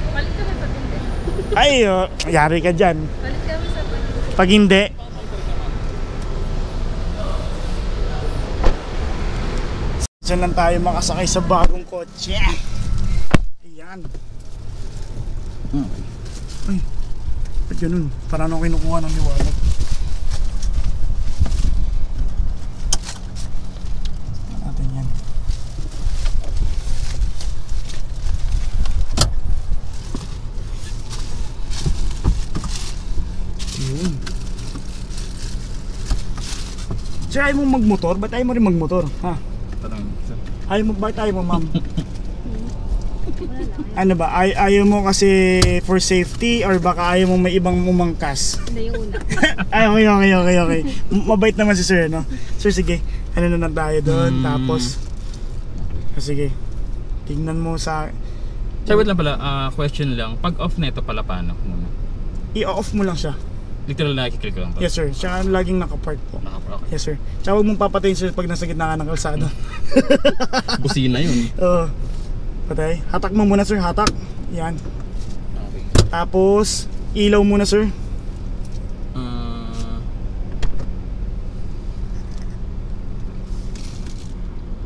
C: Palit kami pag hindi.
A: Ay, yari ka dyan.
C: Palit kami sa pag
A: Pag hindi. Diyan lang tayo makasakay sa bagong kotse. Ayan. Ay, ba't ganun? Parang ako kinukuha ng liwanag. Natin yan. Yun. Sir, ayaw mo magmotor? Ba't ayaw mo rin magmotor? Ha? Ayaw mo, bakit ayaw mo ma'am? Ano ba? Ayaw mo kasi for safety or baka ayaw mo may ibang umangkas?
C: Hindi yung una.
A: Ay, okay. Mabait naman si sir, no? Sir, sige. Ano na tayo doon? Tapos, sige. Tingnan mo sa...
B: Sir, wait lang pala, question lang. Pag off na ito pala, paano muna?
A: I-off mo lang siya.
B: Literal na i-click lang pala?
A: Yes sir. Tsaka laging nakapark po.
B: Okay.
A: Yes sir. Tsaka huwag mong papatayin sir pag nasa gitna ka ng kalsada.
B: Busina yun.
A: Oo. Patay. Hatak mo muna sir, hatak. Yan.
B: Okay.
A: Tapos, ilaw muna sir.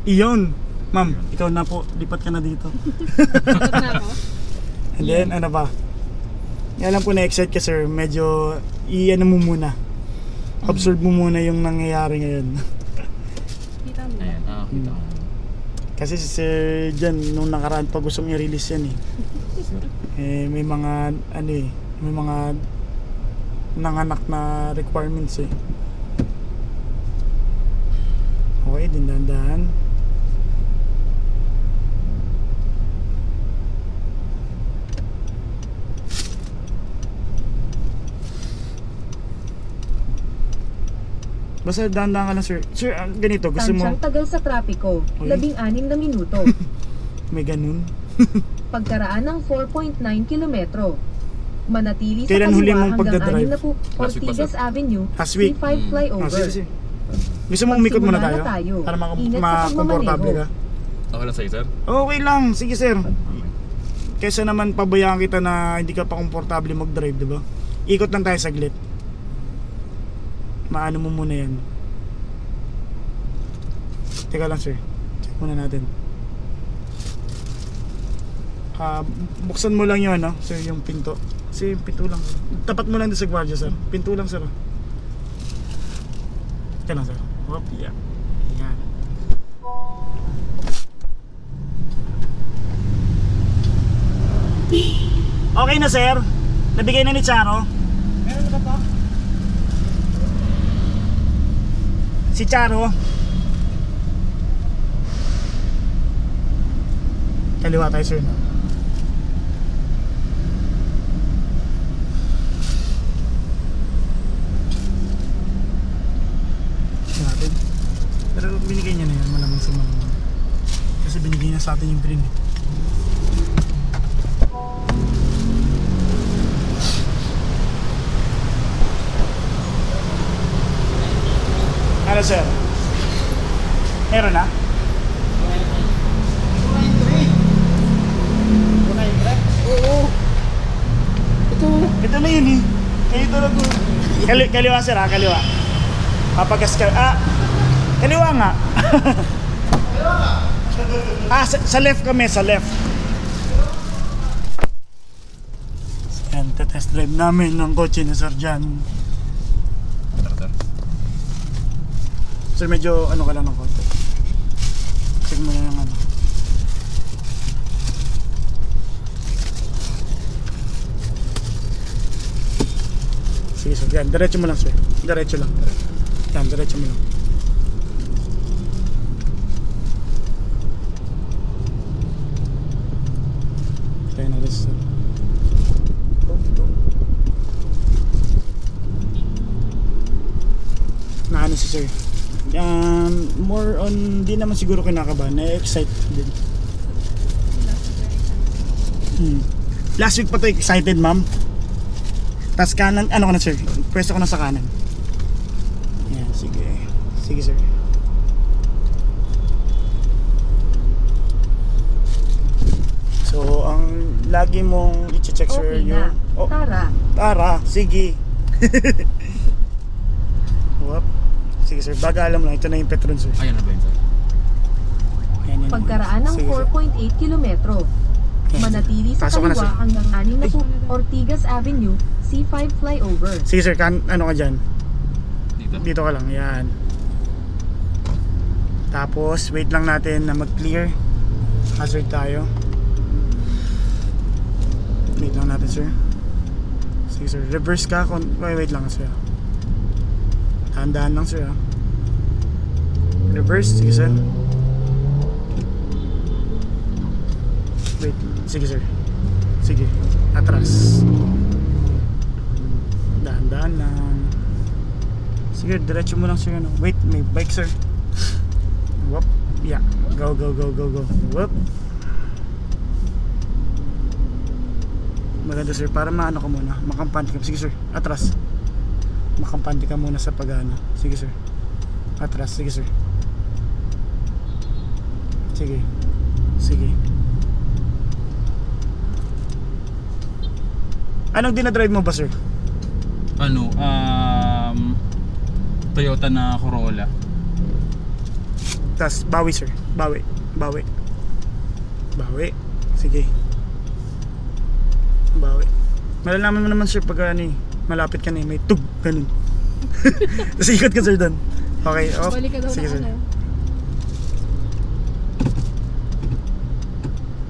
A: Iyon. Ma'am, ikaw na po. Lipat ka na dito.
C: Sagot na ako.
A: And then, ano ba? Alam ko na-excite ka sir. Medyo, i-ano mo muna. Observe mo muna yung nangyayari ngayon.
C: Kita mo.
B: Ayan, kita mo.
A: Kasi si Sir Jan, nung nakaraan pa gustong i-release yan may mga, may mga nanganak na requirements Okay, din dahan-dahan. Basta dahan-dahan ka lang sir. Sir, ganito, gusto mo...
C: Tansyang tagal sa trapiko,
A: Uy.
C: 16 na minuto.
A: May ganun.
C: Pagkaraan ng 4.9 kilometro. Manatili sa
A: Kailan huli
C: kaliwa
A: mong
C: hanggang
A: pagdadrive?
C: 6 na po Ortigas Avenue,
A: Last week.
C: P5 flyover.
A: Sige. Gusto mo umikot muna
C: Magsimula
A: tayo?
C: na tayo.
A: Para
C: Ingat sa
A: makomportable ka?
B: Okay lang sa'yo, sir?
A: Okay lang, sige sir. Kesa naman pabayaan kita na hindi ka pa komportable mag-drive, di ba? Ikot lang tayo saglit. Maano mo muna yan. Teka lang sir. Check muna natin. Buksan mo lang yun, no? Sir, yung pinto. Kasi yung pinto lang. Tapat mo lang din sa gwardiya, sir. Pinto lang, sir. Ito lang, sir. Hop, yeah. Yan. Okay na, sir. Nabigay na ni Charo.
B: Meron na ba pa?
A: Si Charo. Kaliwa tayo, sir. Natin. Pero binigay niya na yan, malamang sa malamang. Kasi binigay na sa atin yung green. Ano, sir? Meron na? Oo. Ito na yun eh. Ito na po. Kaliwa, sir, ha? Kaliwa. Papagas ka. Kaliwa nga. Sa left kami, sa left. Yan, test drive namin ng kotse ni Sir Jan. Sir, medyo ano ka lang ng konti. Check mo na yung ano. Sige, sir. Yan, diretso mo lang, sir. Diretso lang. Yan, diretso mo lang. Kaya na rin, sir. Naano si sir? More on, di naman siguro kinakabahan, na-excite din. Last week pa to excited, ma'am. Tas kanan, ano ko na, sir? Pwesto ko na sa kanan. Yan, sige. Sige, sir. So, ang lagi mong i-check, sir,
C: Okay
A: yung...
C: na. Tara.
A: Tara, sige. Whoop. Sige, sir, baga alam lang, ito na yung Petron, sir.
B: Ayan na ba yun, sir?
A: Ayan, yan.
C: Pagkaraan ng
A: Sige, sir.
C: 4.8 kilometro. Manatili sa
A: Pasok ka na,
C: kaliwa
A: sir.
C: hanggang 6 na po Ortigas Avenue, C5 flyover.
A: Sige, sir, ano ka dyan?
B: Dito.
A: Dito ka lang, yan. Tapos, wait lang natin na mag-clear. Hazard tayo. Wait lang natin, sir. Sige, sir, reverse ka. Wait lang, sir. Dahan-dahan lang, sir, ha. Reverse, sige, sir. Wait, sige, sir. Sige, atras. Dahan-dahan lang. Sige, diretso mo lang, sir, ano. Wait, may bike, sir. Whoop, yeah. Go, go, go, go, go. Whoop. Maganda, sir, para maano ka muna, makampante ka. Sige, sir, atras. Makampante ka muna sa pag-ano. Sige, sir. Atras, sige, sir. Sige. Sige. Anong dinadrive mo ba, sir?
B: Ano, Toyota na Corolla.
A: Tas bawi, sir. Bawi. Bawi. Bawi. Sige. Bawi. Malalaman mo naman, sir, pag ano, malapit ka na, may tug, ganun. Tapos ikot ka, sir, doon. Okay, off.
D: Balik ka daw
A: Sige,
D: na
A: sir.
D: ano.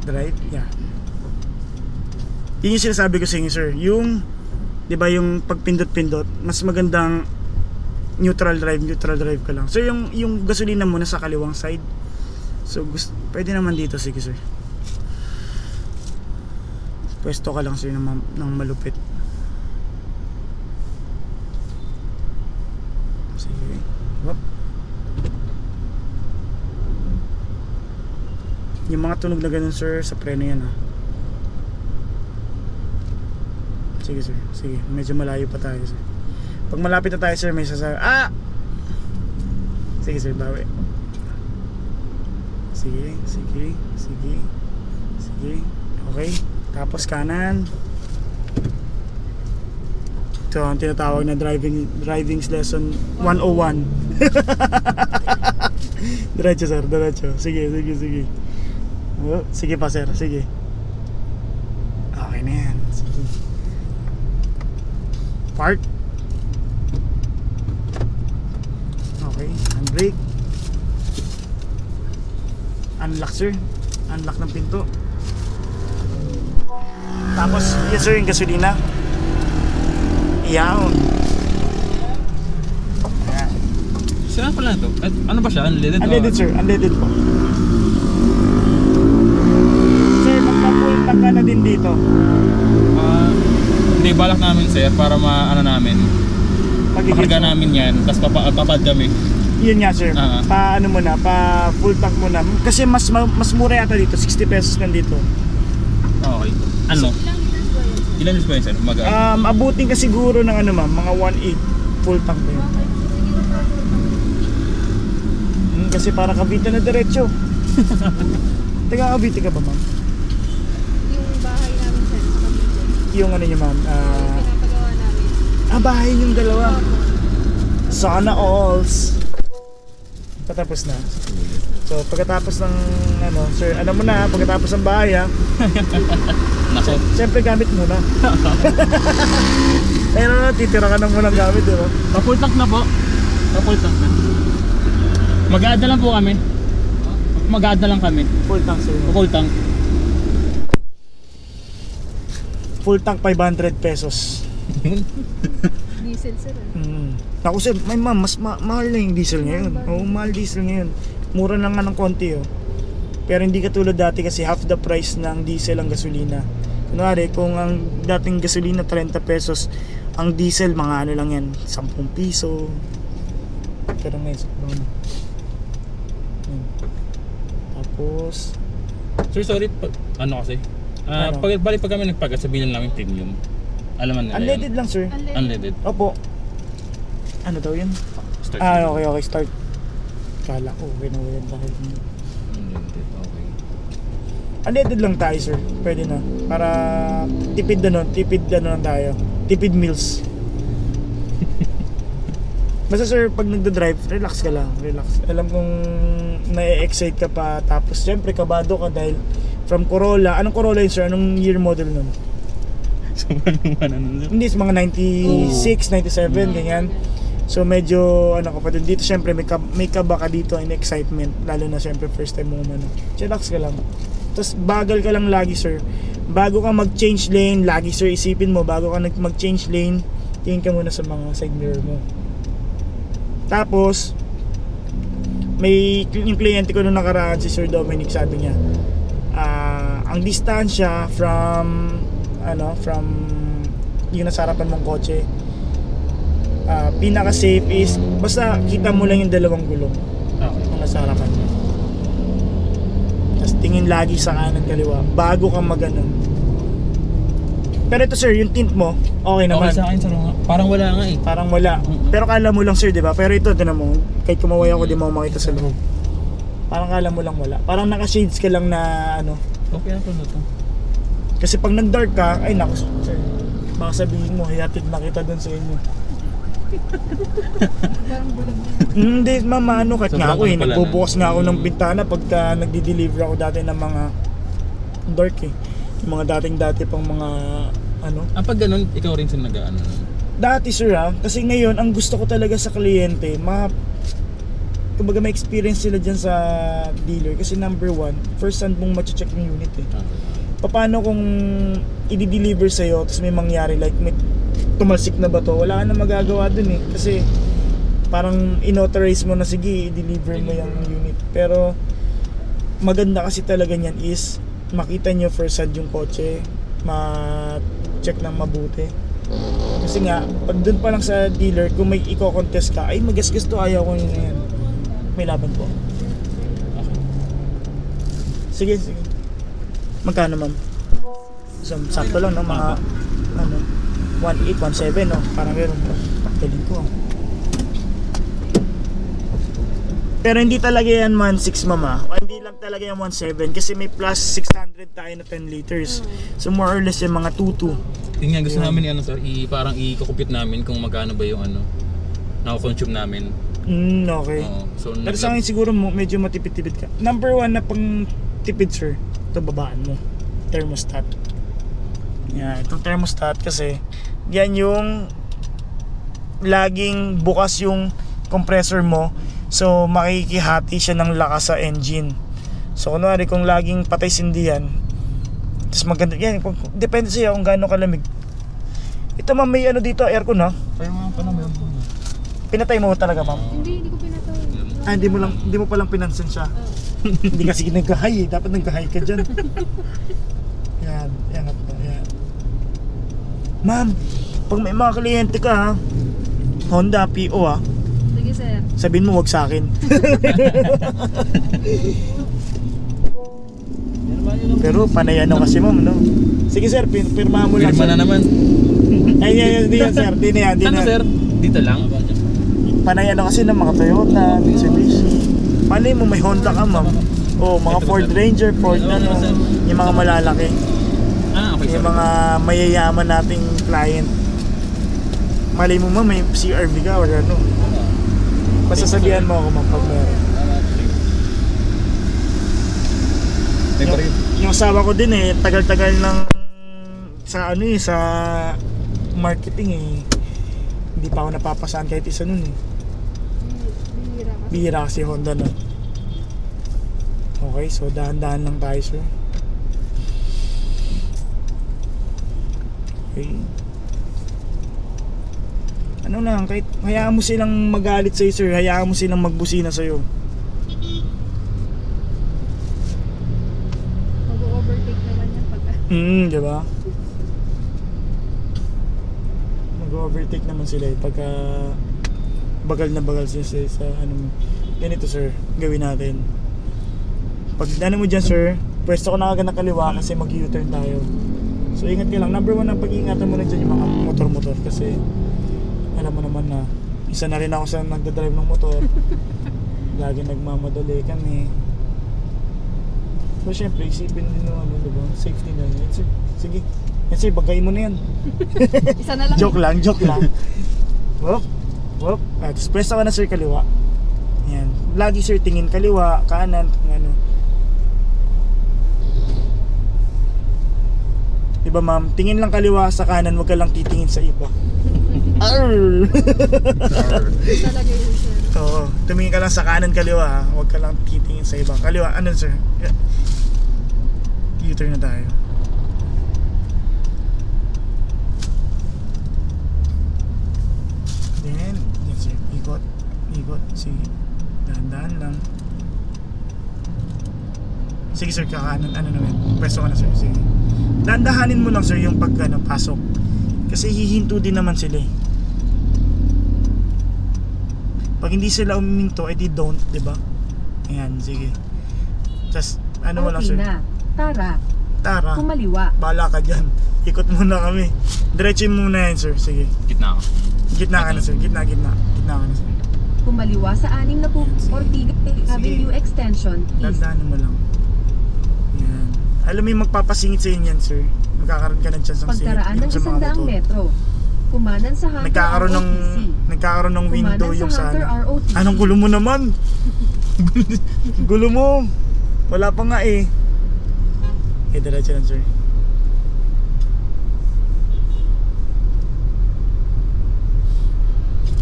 A: Drive, yeah. Yun yung sinasabi ko sa inyo, sir. Yung, di ba, yung pagpindot-pindot, mas magandang neutral drive ka lang. So, yung gasolina mo nasa kaliwang side. So, pwede naman dito, sige, sir. Pwesto ka lang, sir, ng malupit. Sige. Hop. Yung mga tunog na ganun, sir, sa preno yan, ha. Sige, sir. Sige. Medyo malayo pa tayo, sir. Pag malapit na tayo, sir, may sasabi. Sige, sir. Bawi. Sige. Sige. Sige. Sige. Okay. Tapos kanan. Ito ang tinatawag na driving lesson 101. Diretso, sir. Diretso. Sige. Sige. Sige. Oh, sige pa, sir. Sige. Park. Okay, handbrake. Unlock sir. Unlock ng pinto. Tapos, yes sir, yung gasolina. Iyaw. Ayan.
B: Saan pala ito? Ano ba siya? Unleaded?
A: Unleaded sir, unleaded po. Sir, magpa-full tank ka na din dito.
B: Hindi, balak namin sir para maano namin. Pakarga namin yan, tapos papad kami.
A: Yun nga sir, pa ano muna, pa full tank muna. Kasi mas mura yata dito, 60 pesos nandito.
B: Okay. Ano? Ilan liters ba yun sir?
A: Abutin ka siguro ng ano ma'am, mga 1.8 full tank ba yun. Kasi para Cavite na diretso. Taga Cavite ka ba ma'am?
C: Yung bahay namin sir, sa Cavite.
A: Yung ano niyo ma'am?
C: Pinapagawa namin.
A: Bahay yung dalawa. Sana alls. Patapos na. So pagkatapos ng ano, sir, alam mo na, pagkatapos ng bahay ha.
B: Nako.
A: Siyempre gamit muna. Ayun na, titira ka na munang gamit, di ba?
B: Pa-full tank na po. Pa-full tank na. Mag-a-add na lang po kami. Mag-a-add na lang kami.
A: Full tank sir.
B: Full tank.
A: Full tank 500 pesos.
C: Diesel sir.
A: Ako sir, may ma'am, mas mahal na yung diesel ngayon. Oo, mahal diesel ngayon. Mura lang nga ng konti oh. Pero hindi katulad dati kasi half the price ng diesel ang gasolina. Kunwari, kung ang dating gasolina 30 pesos, ang diesel mga ano lang yan, 10 piso. Pero ngayon, tapos
B: Sir, sorry, ano kasi?
A: Ano?
B: Pag kami nagpagat, sabihin lang namin premium. Alaman nila
A: unleaded lang sir.
B: Unleaded.
A: Opo. Ano daw yun?
B: Start.
A: Okay, start. Kala ko, okay na yan dahil
B: Unleaded, okay.
A: unleaded lang tayo sir. Pwede na. Para tipid na tayo. Tipid meals. Basta sir, pag nagda-drive, relax ka lang, relax. Alam kong na-excite ka pa, tapos syempre kabado ka dahil from Corolla. Anong Corolla yun sir? Anong year model nun?
B: So, ano?
A: Hindi, mga 96, 97, ganyan. So medyo ano ka pa dun. Dito syempre may kaba ka dito in excitement. Lalo na syempre first time mo umano. Relax ka lang. Tapos bagal ka lang lagi sir. Bago ka mag-change lane, lagi sir isipin mo, bago ka mag-change lane, tingin ka muna sa mga side mirror mo. Tapos yung kliyente ko nung nakaraan, si Sir Dominic, sabi niya ang distansya from yung nasa harapan mong kotse, pinaka safe is basta kita mo lang yung dalawang gulong yung nasa harapan mo. Tapos tingin lagi sa kanan kaliwa bago ka mag-ano. Pero ito sir, yung tint mo okay naman.
B: Okay sa akin sir, parang wala nga eh.
A: Parang wala. Pero kala mo lang sir, di ba? Pero ito, tinan mo, kahit kumaway ako, di mo makita sa loob. Parang kala mo lang wala. Parang naka-shades ka lang na ano.
B: Okay na po na to.
A: Kasi pag nag-dark ka, ay naku sir, baka sabihin mo, hayatid na kita dun sa inyo.
C: Parang bulag na.
A: Hindi, mama, ano, kahit nga ako eh,
B: Sobrang pala
A: nagbubukas
B: na.
A: nga ako ng bintana pagka nagdi-deliver ako dati ng mga dark eh. Yung mga dati pang mga ano.
B: Pag ganun, ikaw rin sir nag-ano.
A: Dati sir kasi ngayon ang gusto ko talaga sa kliyente, kumbaga may experience sila dyan sa dealer. Kasi number one, first hand mong mache-check yung unit eh. Paano kung i-deliver sa'yo tapos may mangyari like may tumalsik na ba to, wala ka na magagawa dun eh. Kasi parang in-authorize mo na sige, i-deliver mo yung unit. Pero maganda kasi talaga niyan is makita nyo first hand yung kotse, ma-check ng mabuti. Kasi nga, pag dun pa lang sa dealer, kung may i-contest ka, ay magasgas to, ayaw ko yun na yan. May laban po. Sige. Magkano ma'am? So, sakto lang no, mga 1.8, 1.7 no, parang meron po. Galing ko. Pero hindi talaga yan 1.6 mama. Hindi lang talaga yan 1.7 kasi may plus 600 tayo na 10 liters. So more or less yung mga 2.2.
B: Yun nga, gusto namin sir, parang i-compute namin kung magkano ba yung nako-consume namin.
A: Okay.
B: So,
A: pero sa akin siguro medyo matipid-tipid ka. Number one na pang tipid sir, ito babaan mo. Thermostat. Yan, itong thermostat kasi yan yung laging bukas yung compressor mo. So makikihati siya ng lakas sa engine. So kunwari kung laging patay sindi yan, tapos maganda yan, depende sa'yo kung gaano kalamig. Ito ma'am, may ano dito, aircon ha.
B: Kaya mga pa naman.
A: Pinatay mo talaga ma'am?
C: Hindi ko pinatay.
A: Hindi mo palang pinansin siya. Hindi kasi nagkahay eh, dapat nagkahay ka dyan. Yan, yan. Ma'am, pag may mga kliyente ka ha, Honda, PO ha,
C: Sige sir.
A: sabihin mo wag sa akin. Pero panay ano kasi ma'am, no? Sige sir, pirmahan mo lang.
B: Pirma na naman.
A: Ay, di yan sir, di na yan.
B: Saan ka, sir? Dito lang?
A: Panay ano kasi ng mga Toyota, Mitsubishi. Panay mo may Honda ka ma'am. O mga
B: Ito,
A: Ford
B: sir.
A: Ranger, Ford
B: Ayun,
A: ano,
B: sir.
A: yung mga malalaki.
B: Okay, sir.
A: Yung mga mayayaman nating client. Malay mo ma'am, may CRV ka or ano. Masasabihan mo ako ma'am pag meron. Yung asawa ko din eh, tagal-tagal ng sa ano eh, sa marketing eh. Hindi pa ako napapasaan kahit isa nun eh. Bihira kasi Honda nun. Okay, so dahan-dahan lang tayo sir. Okay. Ano lang, kahit hayaan mo silang magalit sa'yo sir, hayaan mo silang magbusina sa'yo.
C: Mag-overtake naman yan pagka.
A: Di ba? Mag-overtake naman sila eh pagka bagal na bagal sila sa ano mo. Ganito sir, gawin natin. Pag ano mo dyan sir, pwesto ko na agad na kaliwa kasi mag-U-turn tayo. So ingat ka lang. Number 1 ang pag-iingatan mo na dyan yung mga motor-motor kasi alam mo naman na isa na rin ako sa nagdadrive ng motor. Lagi nagmamadali kami. So syempre isipin din yung ano, diba? Safety na yun. Sige. Yan sir, bagay mo na yan.
C: Isa na lang.
A: Joke lang. Whoop. Tapos pwesto ka na sir kaliwa. Yan. Lagi sir tingin kaliwa, kanan, kung ano. Diba ma'am, tingin lang kaliwa sa kanan, wag ka lang titingin sa iba. Arr!
C: Talaga yun sir.
A: Oo, tumingin ka lang sa kanan kaliwa ha, wag ka lang titingin sa iba. Kaliwa, ano sir? Yeah. U-turn na tayo. Then, yes sir, ikot, sige. Dahan-dahan lang. Sige sir, kakanan, ano naman, pwesto ka na sir, sige. Dahan-dahanin mo lang sir yung pag ano, pasok. Kasi hihinto din naman sila eh. Pag hindi sila umiminto, edi don't, diba? Ayan, sige. Just, ano mo lang sir.
C: na.
A: Tara,
C: Kumaliwa.
A: bahala ka dyan. Ikot muna kami. Diretso muna yan sir, sige.
B: Gitna ako.
A: Gitna ka na sir, gitna ka na sir.
C: Kumaliwa sa 6 na po.
A: Sige.
C: Ortigas Avenue Extension. East.
A: Dandahan mo lang. Yan. Alam mo yung magpapasingit sa inyo yan sir. Magkakaroon ka ng chance ng singit.
C: Pagkaraan ng
A: Yung sa mga
C: 100
A: motor.
C: metro. Kumanan sa Hunter
A: Nagkakaroon ng window
C: Kumanan
A: yung
C: sa
A: sa
C: Hunter
A: ano.
C: ROTC.
A: Anong gulo mo naman? Gulo mo. Wala pa nga eh. Diretso lang sir.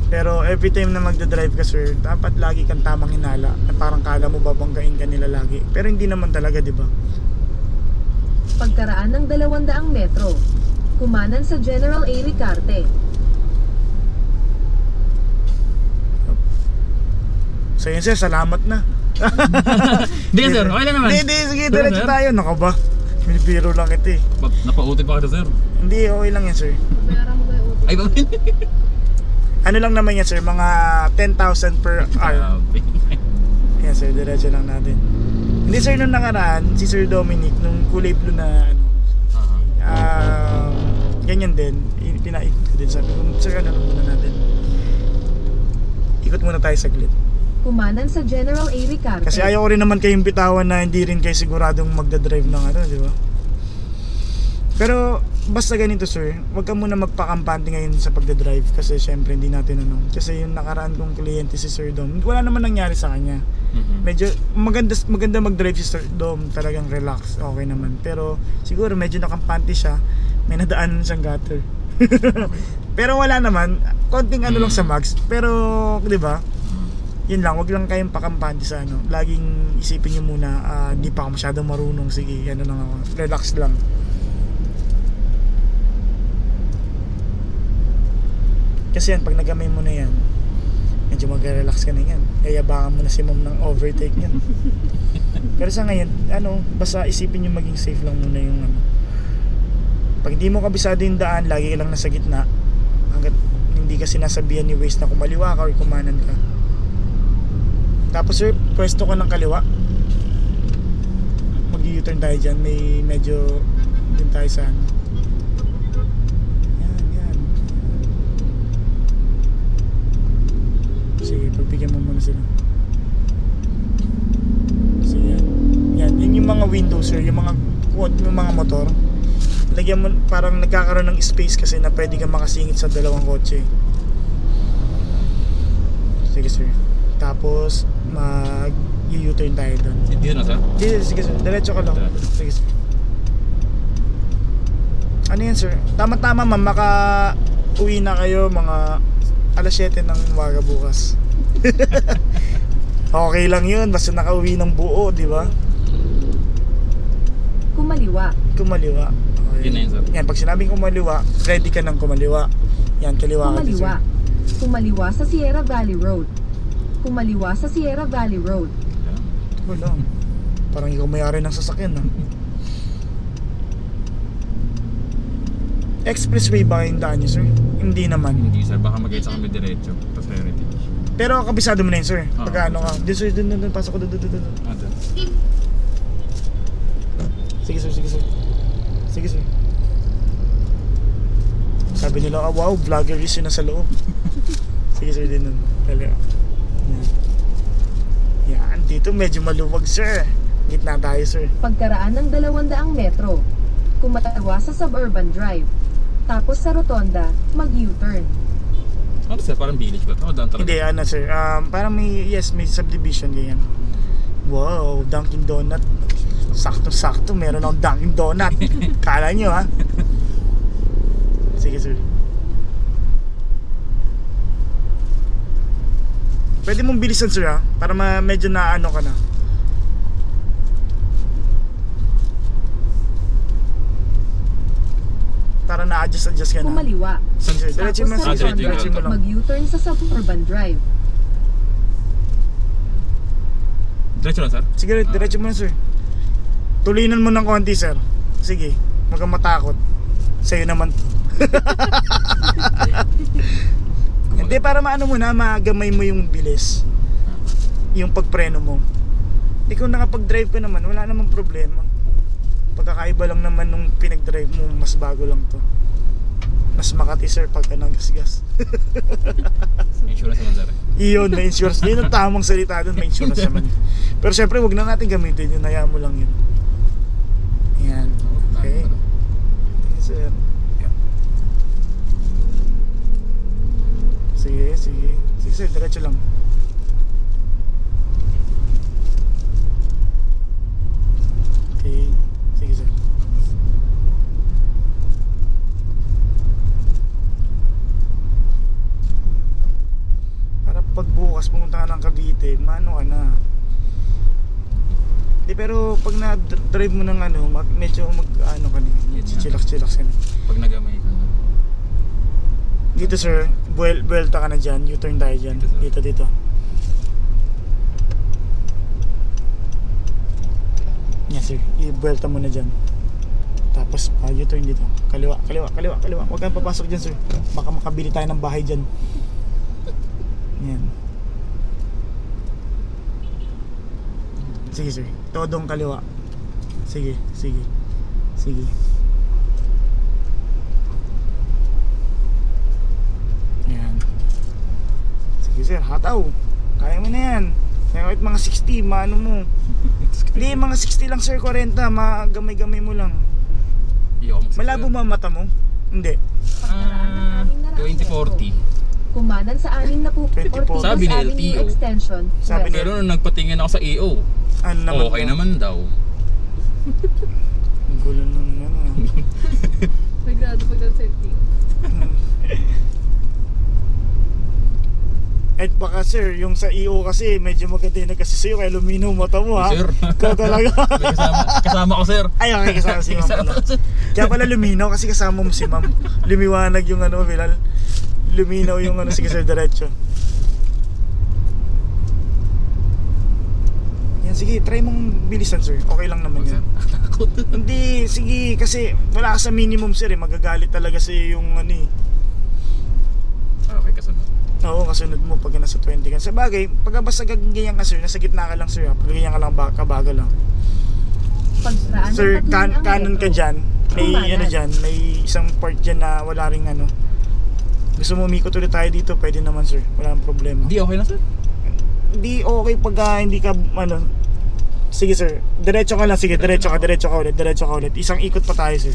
A: Pero every time na magdadrive ka sir, dapat lagi kang tamang hinala na parang kala mo babanggain ka nila lagi. Pero hindi naman talaga, di ba?
C: Pagkaraan ng 200 metro. Kumanan sa General A. Ricarte.
A: So yun sir, salamat na.
B: Hindi ka, sir. Okay lang naman.
A: Hindi, sige,
B: Sir,
A: diretso
B: sir.
A: tayo. Naka ba? Binibiro lang ito eh.
B: Napauti pa kita, sir.
A: Hindi, okay lang yan sir.
C: Bayaran mo ba yung
B: Ay, bakit?
A: Ano lang naman yan sir, mga 10,000 per hour. Yan sir, diretso lang natin. Hindi sir, nung nakaraan, si Sir Dominic, nung kulay blue na ano, ganyan din, pinaikot ko din. Sabi ko, sir, ano muna natin? Ikot muna tayo saglit.
C: Kumanan sa General A. Ricarte.
A: Kasi ayaw ko rin naman kayong bitawan na hindi rin kayo siguradong magdadrive ng ano, di ba? Pero basta ganito sir, wag ka muna magpakampante ngayon sa pagdadrive kasi syempre hindi natin ano. Kasi yung nakaraan kong kliyente si Sir Dom, wala naman nangyari sa kanya. Medyo maganda mag-drive si Sir Dom, talagang relax, okay naman. Pero siguro medyo nakampante siya, may nadaanan siyang gutter. Pero wala naman, konting ano lang sa max. Pero, di ba? Yun lang, wag lang kayong pakampante sa ano. Laging isipin nyo muna, hindi pa ako masyadong marunong. Sige, ano lang ako. Relax lang. Kasi yan, pag nagamay mo na yan, medyo mag-relax ka na yan. Yayabangan mo na si mom ng overtake yan. Pero sa ngayon, ano, basta isipin nyo maging safe lang muna yung ano. Pag hindi mo kabisado yung daan, lagi ka lang nasa gitna. Hanggat hindi ka sinasabihan ni Waze na kumaliwa ka or kumanan ka. Tapos sir, pwesto ka ng kaliwa. Mag-u-turn tayo dyan. May medyo din tayo sa ano. Yan. Sige, pagpigyan mo muna sila. Sige, yan. Yan yung mga windows sir, yung mga motor. Lagyan mo, parang nagkakaroon ng space kasi na pwede kang makasingit sa dalawang kotse. Sige sir. Tapos mag-u-turn tayo doon.
B: Dito na sir?
A: Sige sir, diretso ka lang. Sige sir. Ano yan sir? Tama-tama ma'am, maka-uwi na kayo mga alas 7 ng umaga bukas. Okay lang yun, basta nakauwi ng buo, di ba?
C: Kumaliwa.
A: Kumaliwa. Okay.
B: Yun na yun sir.
A: Yan, pag sinabing kumaliwa, ready ka ng kumaliwa. Yan, kaliwa ka din,
C: Kumaliwa.
A: sir.
C: Kumaliwa sa Sierra Valley Road. Kumaliwa sa Sierra Valley Road.
A: Wala. Parang ikaw may-ari ng sasakyan, ha? Expressway ba yung daan niyo, sir? Hindi naman.
B: Hindi sir, baka mag-isa kami diretso. Tapos heritage.
A: Pero kabisado mo na yun, sir.
B: Oo.
A: Pagka ano ka. Doon, sir, doon, pasok ko doon.
B: Doon.
A: Sige, sir. Sige, sir. Sabi nila, wow, vlogger yun na sa loob. Sige, sir, din nun. Kaliwa. Yan, dito medyo maluwag, sir. Gitna tayo, sir.
C: Pagkaraan ng 200 metro. Kumatawa sa Suburban Drive. Tapos sa Rotonda, mag-U-turn.
B: Ano sir, parang village ba ito? O down talaga?
A: Hindi, ano, sir. Parang may subdivision ganyan. Wow, Dunkin Donut. Sakto-sakto, meron akong Dunkin Donut. Kala nyo, ha? Sige, sir. Pwede mong bilisan, sir, ha? Para medyo naano ka na. Para na-adjust ka na.
C: Kumaliwa.
A: Sige, sir. Diretso mo,
C: Tapos sa
A: sir. Diretso mo lang.
C: mag-U-turn sa Suburban Drive.
B: Diretso lang sir?
A: Sige, diretso mo na, sir. Tulinan mo ng konti, sir. Sige, huwag kang matakot. Sa'yo naman. Hindi, para maano mo na, magamay mo yung bilis. Yung pagpreno mo. Hindi, kung nakapag-drive ka naman, wala namang problema. Pagkakaiba lang naman nung pinag-drive mo, mas bago lang to. Mas makati, sir, pagka nanggasgas.
B: Insurance naman sir.
A: Iyon, may insurance. Yun ang tamang salita doon, may insurance naman. Pero syempre, wag na natin gamitin yun. Hayaan mo lang yun. Yan. Okay. Yes, sir. Yan. Sige. Sige, sir. Diretso lang. Okay. Sige, sir. Para pagbukas pumunta ka ng Cavite, mano ka na. Di, pero pag na-drive mo ng ano, medyo ano ka na, chillax ka na.
B: Pag nagamay ka.
A: Dito, sir, buelta ka na dyan, U-turn tayo dyan. Dito. Yan, sir, i-buelta mo na dyan. Tapos U-turn dito. Kaliwa. Huwag kang papasok dyan, sir. Baka makabili tayo ng bahay dyan. Yan. Sige, sir. Todong kaliwa. Sige. Yan. Sige, sir. Hataw. Kaya mo na yan. Kahit mga 60, maano mo. Hindi, mga 60 lang, sir. 40. Magamay-gamay mo lang. Malabo ba ang mata mo? Hindi.
B: 2040.
C: Kumanan sa 6
B: Sabi ni LTO.
C: Extension.
A: Sabi
C: west.
B: Pero nung nagpatingin ako sa EO,
A: Ano naman
B: okay
A: to?
B: naman daw.
A: Ang gulo nung ano.
D: Nagrado pag safety.
A: At baka sir, yung sa EO kasi medyo maganda yung nagkasi sa'yo kaya luminaw mata mo ha.
B: Sir.
A: Ikaw talaga.
B: May kasama ko, sir.
A: Ay, okay, kasama si ma'am
B: Kasama
A: pala.
B: ko, sir.
A: Kaya pala luminaw kasi kasama mo si ma'am. Lumiwanag yung ano, Bilal. Luminaw yung ano, sige sir, diretso. Yan, sige, try mong bilisan sir. Okay lang naman yan.
B: Takot.
A: Hindi, sige, kasi wala ka sa minimum sir eh. Magagalit talaga sa yung ano eh.
B: Okay, kasunod.
A: Oo, kasunod mo pag nasa 20 ka. Sa bagay, pag basta ganyan ka sir, nasa gitna ka lang sir. Pag ganyan ka lang, kabaga lang.
C: Pagdaan
A: Sir,
C: ng tatluan ang
A: kanon ka
C: metro.
A: dyan. May
C: Kumanan.
A: ano dyan, may isang part dyan na wala ring ano. Gusto mo umikot ulit tayo dito, pwede naman sir. Wala nang problema.
B: Hindi, okay lang, sir.
A: Hindi okay pag hindi ka ano. Sige sir, diretso ka lang. Sige, diretso ka ulit. Isang ikot pa tayo sir.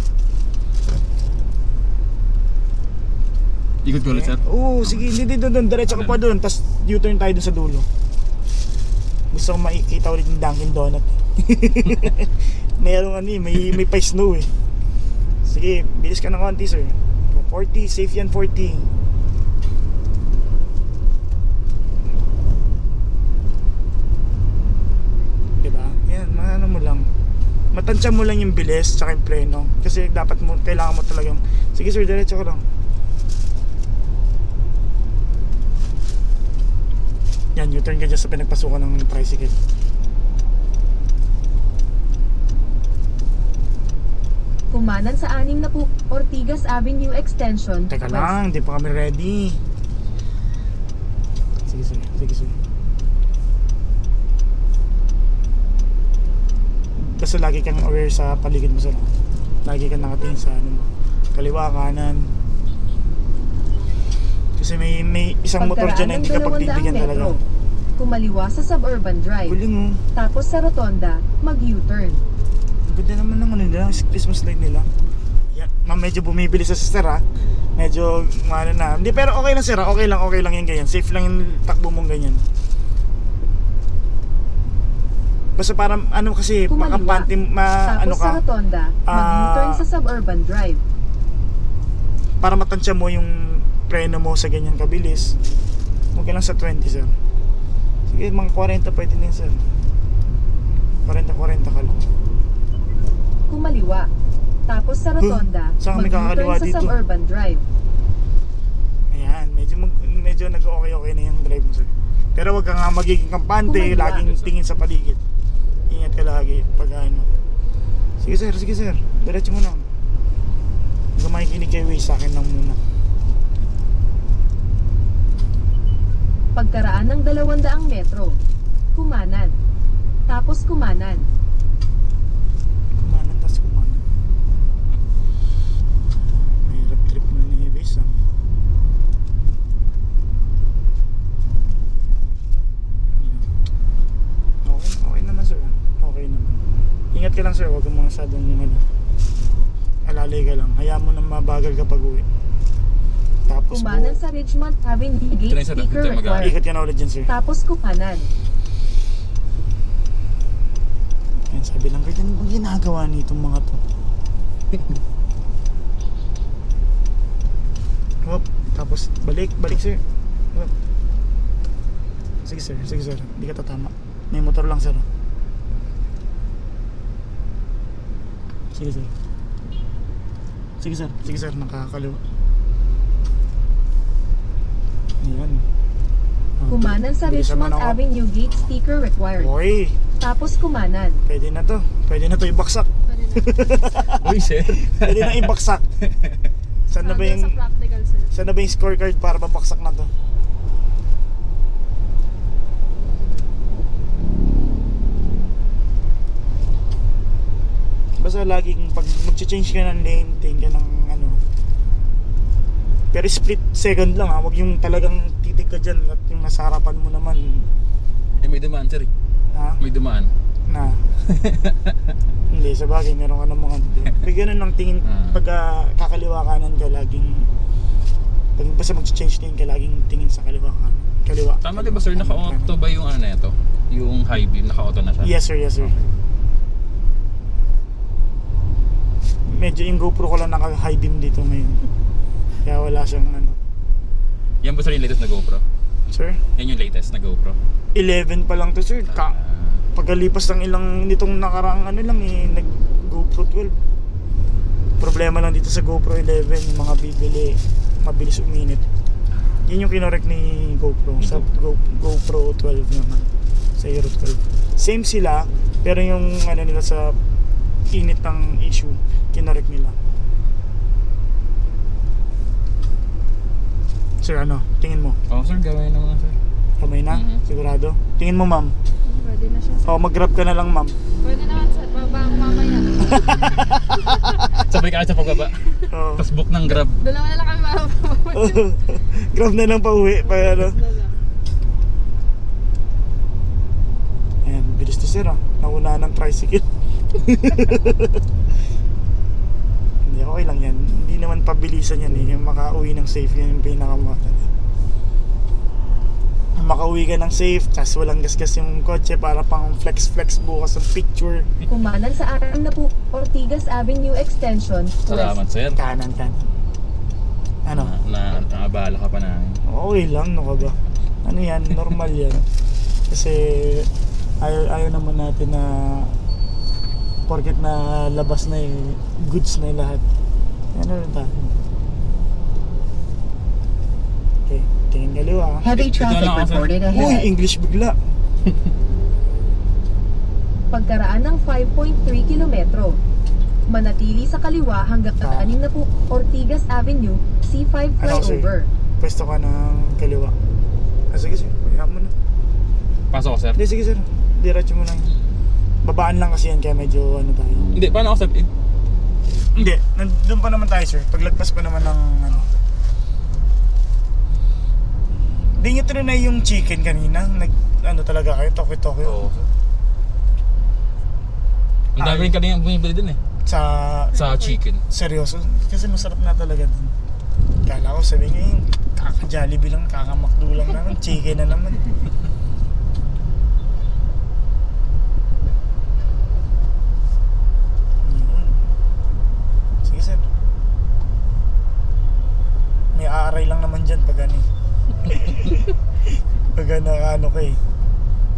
B: Ikot ko ulit, sir.
A: Oo, sige, hindi doon. Diretso ka pa doon, tapos U-turn tayo doon sa dulo. Gusto ko makikita ulit yung Dunkin Donut. Merong ano eh, may pa-snow eh. Sige, bilis ka ng konti sir. 40, safe yan 40. Diba? Yan, ano mo lang. Matansya mo lang yung bilis tsaka yung preno. Kasi dapat mo, kailangan mo talagang, sige sir, diretso ka lang. Yan, U-turn ka dyan sa pinagpasukan ng tricycle.
C: Kumanan sa 6 na po, Ortigas Avenue Extension.
A: Teka
C: West.
A: lang, hindi pa kami ready. Sige sir, sige sir. Basta lagi kang aware sa paligid mo sir. Lagi kang nakatingin sa ano mo. Kaliwa, kanan. Kasi may isang motor dyan na hindi ka pagtitigan talaga.
C: Kumaliwa sa Suburban Drive.
A: Huling oh.
C: Tapos sa Rotonda, mag-U-turn.
A: Ang ganda naman ng ano nila, Christmas light nila. Yan, medyo bumibili sa sister ha. Medyo ano na. Hindi, pero okay lang sir ha. Okay lang yung ganyan. Safe lang yung takbo mong ganyan. Basta para ano kasi
C: Kumaliwa.
A: makapanti
C: Tapos
A: ano
C: sa
A: ka
C: Rotonda, mag-U-turn sa Suburban Drive.
A: para matansya mo yung preno mo sa ganyan kabilis. Okay lang sa 20 sir. Sige, mga 40 pwede din sir. 40 ka lang.
C: Kumaliwa. Tapos sa Rotonda,
A: Saan kami
C: mag-U-turn
A: kakaliwa
C: sa
A: dito?
C: Suburban Drive.
A: Ayan, medyo nag-okay na yung drive mo sir. Pero wag ka nga magiging kampante,
C: Kumaliwa.
A: laging tingin sa paligid. Ingat ka lagi pag ano. Sige sir, diretso mo na. Huwag ka makikinig kay Waze, sa akin lang muna.
C: Pagkaraan ng 200 metro. Kumanan. Tapos kumanan.
A: Kumanan, tas kumanan. Mahirap trip na ni Waze ah. Ayan. Okay naman sir. Okay naman. Ingat ka lang sir, huwag kang masyadong ano. Alalay ka lang. Hayaan mo nang mabagal kapag uwi. Tapos
C: Kumanan sa Richmond Avenue
B: Ito na
C: Gate
B: yung sa-
C: Speaker
B: ito yung mag-
C: Required.
A: ikot ka na ulit dyan sir.
C: Tapos kumanan.
A: Yan, sabi lang kayo, ano bang ginagawa nitong mga to? Hop, tapos balik sir. Hop. Sige sir, hindi ka tatama. May motor lang sir. Sige sir, nakakaliwa. Ayan. Oh,
C: Kumanan sa
A: bilisan mo
C: Richmond
A: na ako.
C: Avenue Gate Sticker Required.
A: Oy,
C: Tapos kumanan.
A: pwede na to ibaksak.
D: Pwede na.
B: Uy, sir.
A: Pwede na ibaksak. Saan na ba
D: Sa
A: yung
D: practical, sir.
A: Saan na ba yung scorecard para mabaksak na to? Basta laging pag mag-change ka ng lane, tingin ka ng ano. Pero split second lang ha, wag yung talagang titig ka dyan at yung nasa harapan mo naman.
B: May dumaan, sir.
A: Ha?
B: May dumaan.
A: Na. Hindi, sa bagay, meron ka ng mga pag ganun lang tingin, pag kakaliwa kanan ka, laging pag basta mag-change tingin ka, laging tingin sa kaliwa kaliwa.
B: Tama, di ba, sir? Naka-auto ba yung ano na ito? Yung high beam, naka-auto na siya?
A: Yes sir. medyo yung GoPro ko lang naka-high beam dito ngayon. Kaya wala siyang ano.
B: Yan ba sir yung latest na GoPro?
A: Sir?
B: Yan yung latest na GoPro.
A: 11 pa lang to sir. Pagkalipas ng ilang nitong nakaraang ano lang eh, nag GoPro 12. Problema lang dito sa GoPro 11, yung mga bibili mabilis uminit. Yun yung kinorek ni GoPro sa GoPro 12 naman, sa Hero 12. Same sila, pero yung ano nila sa init ng issue, kinorek nila. Sir, ano? Tingin mo?
B: Oo sir, gawin naman sir.
A: Kamay na? Sigurado? Tingin mo, ma'am?
D: Pwede na siya.
A: O, mag-grab ka na lang, ma'am.
D: Pwede naman sa baba ako mamaya.
B: Sabay ka sa pagbaba.
A: Oo.
B: Tapos book ng Grab.
D: Doon naman na lang kami mamaya.
A: Grab na lang pa uwi. Pa, ano. Ayan, bilis to sir ah. Nauna ng tricycle. Hindi, okay lang yan. Hindi naman pabilisan yan eh. Yung makauwi ng safe yan yung pinakamahalaga. Makauwi ka ng safe, tas walang gasgas yung kotse para pang flex bukas ng picture.
C: Kumanan sa aram na po Ortigas Avenue Extension.
B: Salamat sir.
A: Kanan. Ano?
B: Naabala ka pa na.
A: Okay lang, no ka ba? Ano yan, normal yan. Kasi ayaw naman natin na porket na labas na yung goods na yung lahat. Ano rin tayo? Okay, tingin kaliwa.
C: Heavy traffic
B: Ito lang ako, sir.
C: reported
A: Uy,
C: ahead.
A: English bigla.
C: Pagkaraan ng 5.3 kilometro. Manatili sa kaliwa hanggang taanin na po Ortigas Avenue, C5
A: Ano, sir?
C: flyover.
A: Pwesto ka ng kaliwa. Sige sir, kaya mo na.
B: Pasok ko sir.
A: Hindi, sige sir. Diretso mo lang. Babaan lang kasi yan kaya medyo ano tayo.
B: Hindi, paano ako sir?
A: Hindi, nandun pa naman tayo sir. Paglagpas pa naman ng ano. Hindi nyo trinay yung chicken kanina. Ano talaga kayo, Tokyo.
B: Oo sir. Ang dami rin kanina bumibili dun eh. Sa chicken.
A: Seryoso? Kasi masarap na talaga dun. Kala ko sabi nyo yung kaka-Jollibee lang, kaka-McDo lang naman. Chicken na naman. Yun. Sige sir. May aaray lang naman dyan pag ano eh. Pag ano ka eh.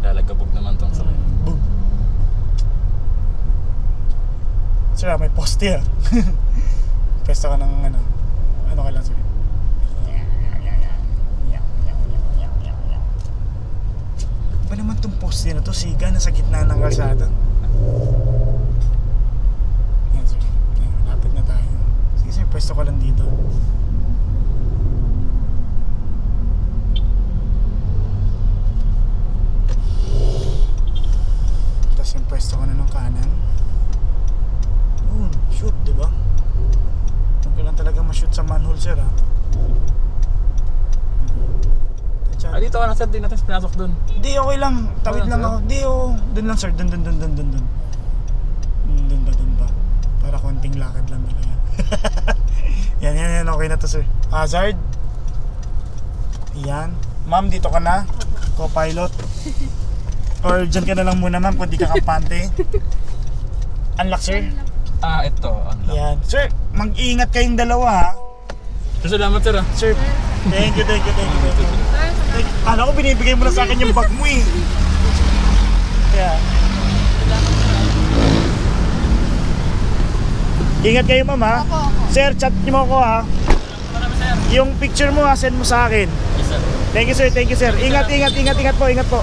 B: Lalagabog naman tong sa
A: Bug. Sir, may poste ah. Pwesto ka ng ano ka lang sir. Ba naman tong poste na to? Siga, nasa gitna ng kalsada. Yan sir. Yan, malapit na tayo. Sige sir, pwesto ka lang dito. Tapos yung pwesto ka na ng kanan. Shoot, di ba? Huwag ka lang talaga ma-shoot sa manhole, sir, ha?
B: Ah, dito ka na sir, di natin pinasok dun.
A: Di, okay lang. Tawid
B: Wala,
A: lang
B: sir?
A: ako. Di, oh. Dun lang, sir. Dun. Dun ba? Para konting lakad lang talaga. Yan. Okay na to, sir. Hazard. Yan. Ma'am, dito ka na. Co-pilot. Or dyan ka na lang muna, ma'am, kung di ka kampante. Unlock, sir.
B: Ah, ito.
A: Yan. Sir, mag-iingat kayong dalawa, ha?
B: Sir, salamat sir ah.
A: Sir, thank you. Kala ko binibigay mo na sa akin yung bag mo eh. Kaya ingat kayo ma'am ha. Sir, chat niyo mo ako ha.
B: Marami sir.
A: Yung picture mo ha, send mo sa akin.
B: Yes sir.
A: Thank you sir. Ingat po.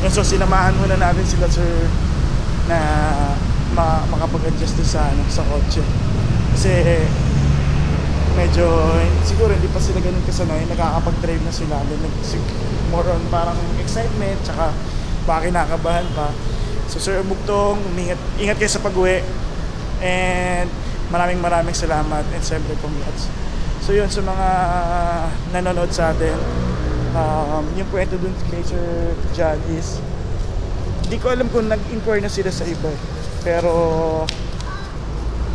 A: So sinamahan muna natin sila sir na makapag-adjust din sa kotse. Kasi medyo siguro hindi pa sila ganun kasanay, nakakapag-drive na sila. Then more on parang excitement tsaka baka kinakabahan pa. So Sir Mugtong, ingat kayo sa pag-uwi. And maraming salamat and siyempre congrats. So yun, sa mga nanonood sa atin, yung kwento dun kay Sir John is, di ko alam kung nag-inquire na sila sa iba, pero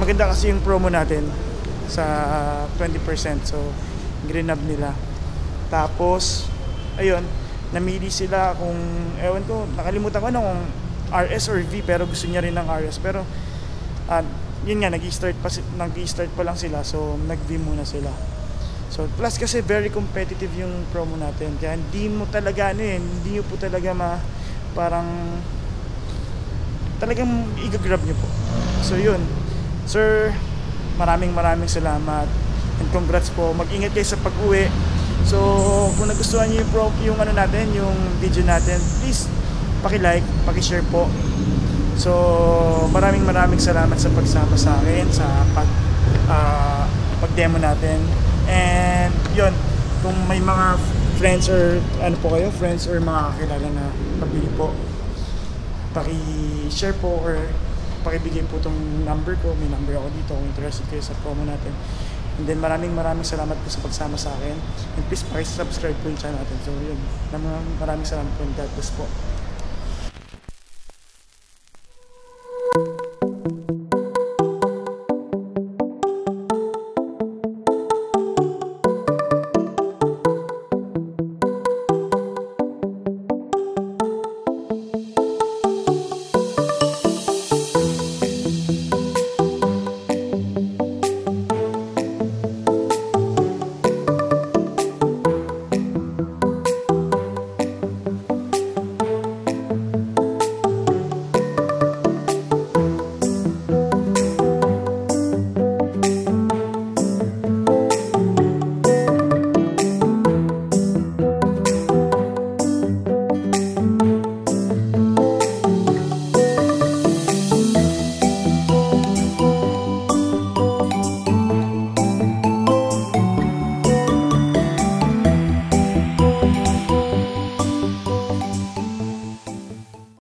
A: maganda kasi yung promo natin sa 20%, so greenab nila. Tapos ayun, namili sila kung, ewan ko, nakalimutan ko na kung RS or V, pero gusto niya rin ng RS. Pero yun nga, nag-i-start pa lang sila, so nag-V muna sila. So plus kasi very competitive yung promo natin, kaya hindi mo talaga hindi nyo po talaga parang talagang i-grab nyo po. So yun, sir, maraming salamat and congrats po. Mag-ingat kayo sa pag-uwi. So kung nagustuhan nyo yung ano natin, yung video natin, please paki-like, paki-share po. So maraming salamat sa pagsama sa akin sa pag-demo natin. And yun, kung may mga friends or ano po kayo, friends or mga kakilala na pabili po, paki-share po or pakibigay po tong number ko. May number ako dito kung interested kayo sa promo natin. And then maraming salamat po sa pagsama sa akin. And please paki-subscribe po yung channel natin. So yun, maraming salamat po and God bless po.